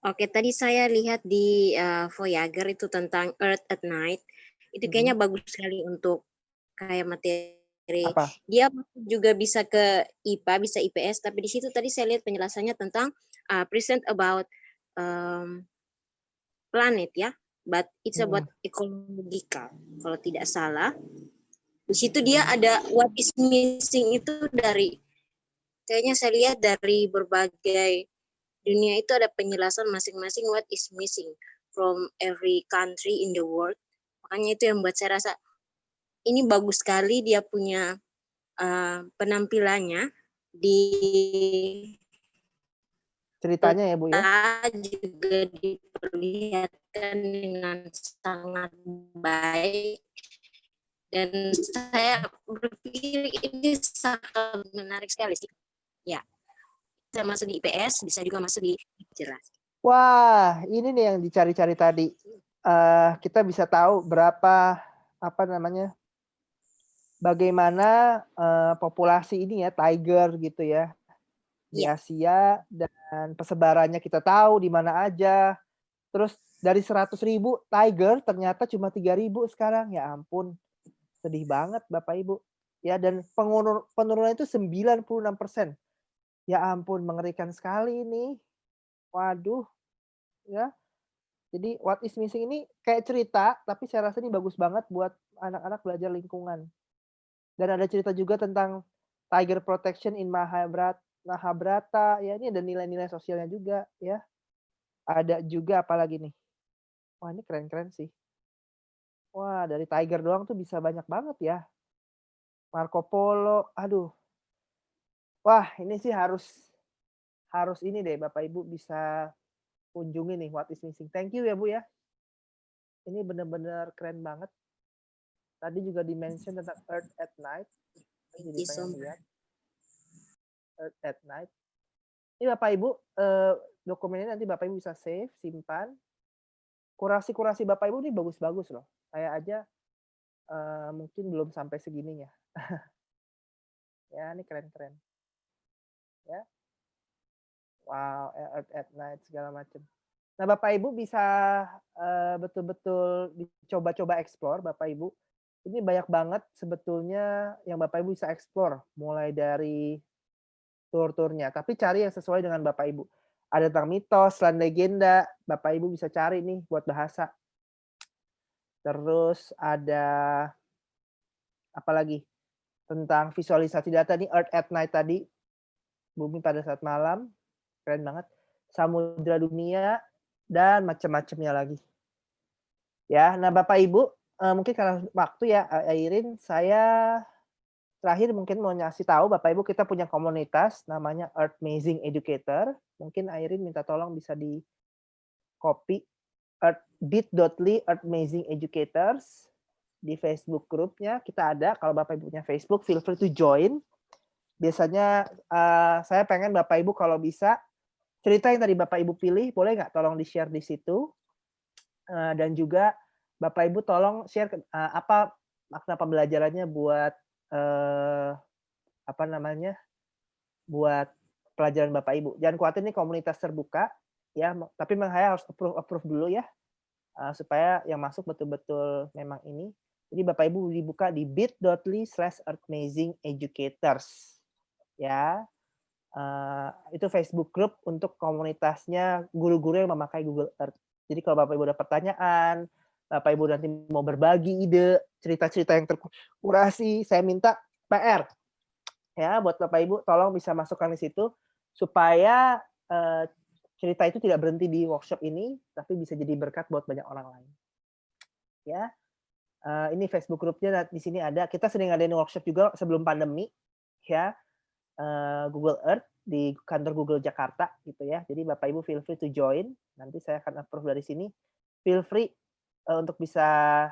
Oke, tadi saya lihat di Voyager itu tentang Earth at Night. Itu kayaknya bagus sekali untuk kayak materi. Apa? Dia juga bisa ke IPA, bisa IPS, tapi di situ tadi saya lihat penjelasannya tentang present about planet ya, but it's about ecological kalau tidak salah. Di situ dia ada what is missing itu dari, kayaknya saya lihat dari berbagai dunia itu ada penjelasan masing-masing what is missing from every country in the world. Makanya itu yang buat saya rasa ini bagus sekali dia punya penampilannya di ceritanya ya Bu ya. Juga diperlihatkan dengan sangat baik. Dan saya berpikir ini sangat menarik sekali sih. Ya, bisa masuk di IPS, bisa juga masuk di jelas. Wah, ini nih yang dicari-cari tadi. Kita bisa tahu berapa bagaimana populasi ini ya tiger gitu ya di Asia, dan persebarannya kita tahu di mana aja. Terus dari 100.000 tiger ternyata cuma 3.000 sekarang. Ya ampun. Sedih banget Bapak Ibu. Ya, dan penurunan itu 96%. Ya ampun, mengerikan sekali ini. Waduh. Ya. Jadi what is missing ini kayak cerita, tapi saya rasa ini bagus banget buat anak-anak belajar lingkungan. Dan ada cerita juga tentang tiger protection in Mahabharata. Ya, ini ada nilai-nilai sosialnya juga ya. Ada juga apalagi nih. Wah, ini keren-keren sih. Wah, dari tiger doang tuh bisa banyak banget ya. Marco Polo, aduh. Wah, ini sih harus ini deh Bapak Ibu bisa kunjungi nih what is missing. Thank you ya Bu ya. Ini benar-benar keren banget. Tadi juga di-mention tentang Earth at Night. Jadi pengen lihat Earth at Night. Ini Bapak Ibu, dokumennya nanti Bapak Ibu bisa save, simpan. Kurasi-kurasi Bapak Ibu ini bagus-bagus loh. Saya aja mungkin belum sampai segininya. Ya, ini keren-keren. Ya. Wow, Earth at Night segala macam. Nah, Bapak Ibu bisa betul-betul dicoba-coba explore Bapak Ibu. Ini banyak banget sebetulnya yang Bapak Ibu bisa explore, mulai dari tur-turnya. Tapi cari yang sesuai dengan Bapak Ibu. Ada tentang mitos, dan legenda, Bapak Ibu bisa cari nih buat bahasa. Terus ada apa lagi? Tentang visualisasi data nih, Earth at Night tadi, bumi pada saat malam, keren banget. Samudra dunia, dan macam-macamnya lagi. Ya, nah Bapak Ibu, mungkin karena waktu ya, Airin, saya terakhir mungkin mau ngasih tahu Bapak Ibu kita punya komunitas namanya Earth Amazing Educator. Mungkin Airin minta tolong bisa di copy bit.ly Earth Amazing Educators. Di Facebook grupnya kita ada. Kalau Bapak Ibu punya Facebook, feel free to join. Biasanya saya pengen Bapak Ibu kalau bisa cerita yang tadi Bapak Ibu pilih, boleh nggak tolong di-share di situ. Dan juga Bapak Ibu tolong share apa makna pembelajarannya buat buat pelajaran Bapak Ibu. Jangan khawatir ini komunitas terbuka ya, tapi memang saya harus approve dulu ya, supaya yang masuk betul-betul memang ini. Jadi Bapak Ibu dibuka di bit.ly/earthamazing-educators ya. Itu Facebook group untuk komunitasnya guru-guru yang memakai Google Earth. Jadi kalau Bapak Ibu ada pertanyaan, Bapak Ibu nanti mau berbagi ide, cerita-cerita yang terkurasi, saya minta PR ya buat Bapak Ibu, tolong bisa masukkan di situ supaya cerita itu tidak berhenti di workshop ini, tapi bisa jadi berkat buat banyak orang lain. Ya, ini Facebook grupnya di sini ada. Kita sering ngadain workshop juga sebelum pandemi. ya, Google Earth di kantor Google Jakarta gitu ya. Jadi Bapak Ibu feel free to join, nanti saya akan approve dari sini. Feel free, untuk bisa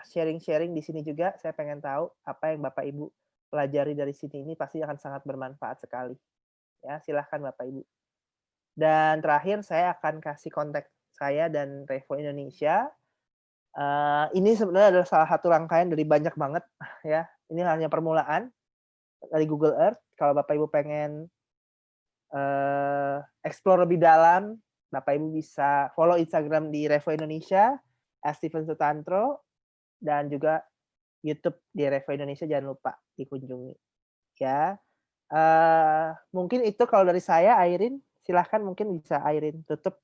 sharing-sharing di sini juga, saya pengen tahu apa yang Bapak Ibu pelajari dari sini ini pasti akan sangat bermanfaat sekali. Ya, silahkan Bapak Ibu. Dan terakhir saya akan kasih kontak saya dan Revo Indonesia. Ini sebenarnya adalah salah satu rangkaian dari banyak banget ya. Ini hanya permulaan dari Google Earth. Kalau Bapak Ibu pengen explore lebih dalam, Bapak Ibu bisa follow Instagram di Revo Indonesia, @Steven Sutantro, dan juga YouTube di Revo Indonesia, jangan lupa dikunjungi ya. Mungkin itu kalau dari saya, Airin. Silahkan mungkin bisa Airin tutup.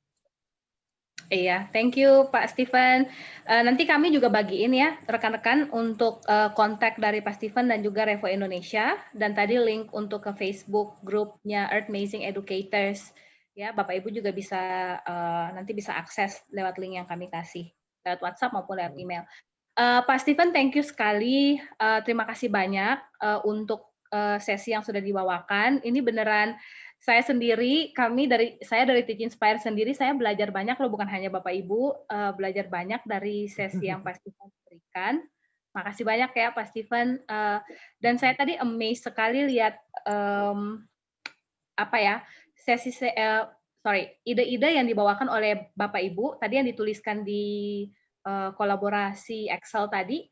Iya, thank you Pak Steven. Nanti kami juga bagiin ya rekan-rekan untuk kontak dari Pak Steven dan juga Revo Indonesia, dan tadi link untuk ke Facebook grupnya Earth Amazing Educators. Ya, Bapak Ibu juga bisa nanti bisa akses lewat link yang kami kasih lewat WhatsApp maupun lewat email. Pak Steven, thank you sekali. Terima kasih banyak untuk sesi yang sudah dibawakan. Ini beneran saya sendiri, saya dari Teach Inspire sendiri, saya belajar banyak loh, bukan hanya Bapak Ibu, belajar banyak dari sesi yang Pak Steven berikan. Makasih banyak ya Pak Steven. Dan saya tadi amazed sekali lihat ide-ide yang dibawakan oleh Bapak Ibu tadi yang dituliskan di kolaborasi Excel tadi,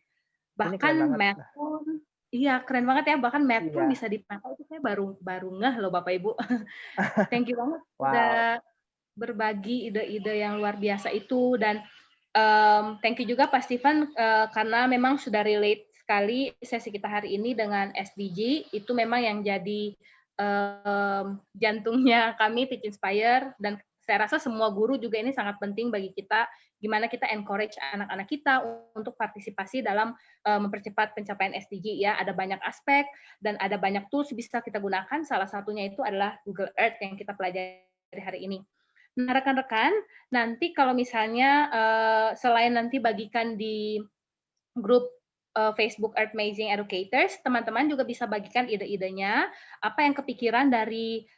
bahkan math pun, iya keren banget ya, bahkan math pun bisa dipakai, itu saya baru ngeh loh Bapak Ibu. Thank you banget sudah berbagi ide-ide yang luar biasa itu, dan thank you juga Pak Steven karena memang sudah relate sekali sesi kita hari ini dengan SDG, itu memang yang jadi jantungnya kami Teach Inspire, dan saya rasa semua guru juga ini sangat penting bagi kita, gimana kita encourage anak-anak kita untuk partisipasi dalam mempercepat pencapaian SDG ya. Ada banyak aspek dan ada banyak tools bisa kita gunakan, salah satunya itu adalah Google Earth yang kita pelajari hari ini. Nah, rekan-rekan, nanti kalau misalnya selain nanti bagikan di grup Facebook Earth Amazing Educators, teman-teman juga bisa bagikan ide-idenya, apa yang kepikiran dari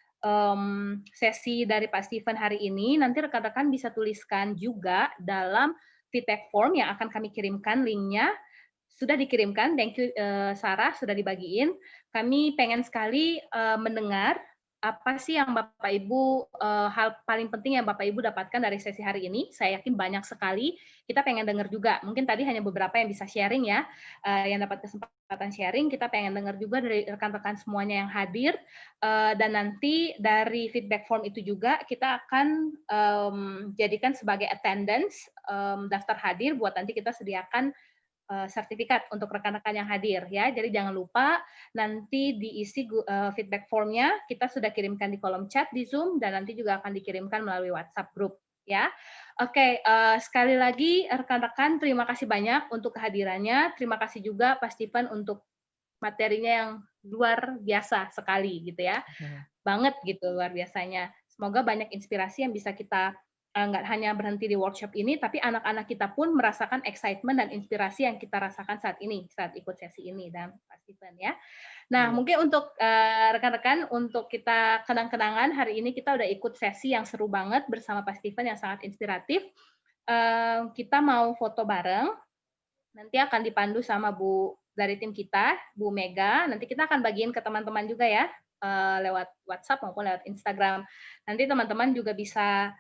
sesi dari Pak Steven hari ini. Nanti rekan-rekan bisa tuliskan juga dalam feedback form yang akan kami kirimkan, linknya sudah dikirimkan. Thank you Sarah, sudah dibagiin. Kami pengen sekali mendengar apa sih yang Bapak Ibu, hal paling penting yang Bapak Ibu dapatkan dari sesi hari ini. Saya yakin banyak sekali. Kita pengen dengar juga. Mungkin tadi hanya beberapa yang bisa sharing ya, yang dapat kesempatan sharing. Kita pengen dengar juga dari rekan-rekan semuanya yang hadir. Dan nanti dari feedback form itu juga kita akan jadikan sebagai attendance, daftar hadir buat nanti kita sediakan sertifikat untuk rekan-rekan yang hadir ya. Jadi jangan lupa nanti diisi feedback formnya, kita sudah kirimkan di kolom chat di Zoom, dan nanti juga akan dikirimkan melalui WhatsApp group ya. Oke, sekali lagi rekan-rekan terima kasih banyak untuk kehadirannya. Terima kasih juga Pak Steven untuk materinya yang luar biasa sekali gitu ya. Banget gitu luar biasanya. Semoga banyak inspirasi yang bisa kita nggak hanya berhenti di workshop ini, tapi anak-anak kita pun merasakan excitement dan inspirasi yang kita rasakan saat ini, saat ikut sesi ini, dan Pak Steven ya. Nah, mungkin untuk rekan-rekan, untuk kita kenang-kenangan, hari ini kita udah ikut sesi yang seru banget bersama Pak Steven yang sangat inspiratif. Kita mau foto bareng, nanti akan dipandu sama Bu dari tim kita, Bu Mega. Nanti kita akan bagiin ke teman-teman juga ya, lewat WhatsApp maupun lewat Instagram. Nanti teman-teman juga bisa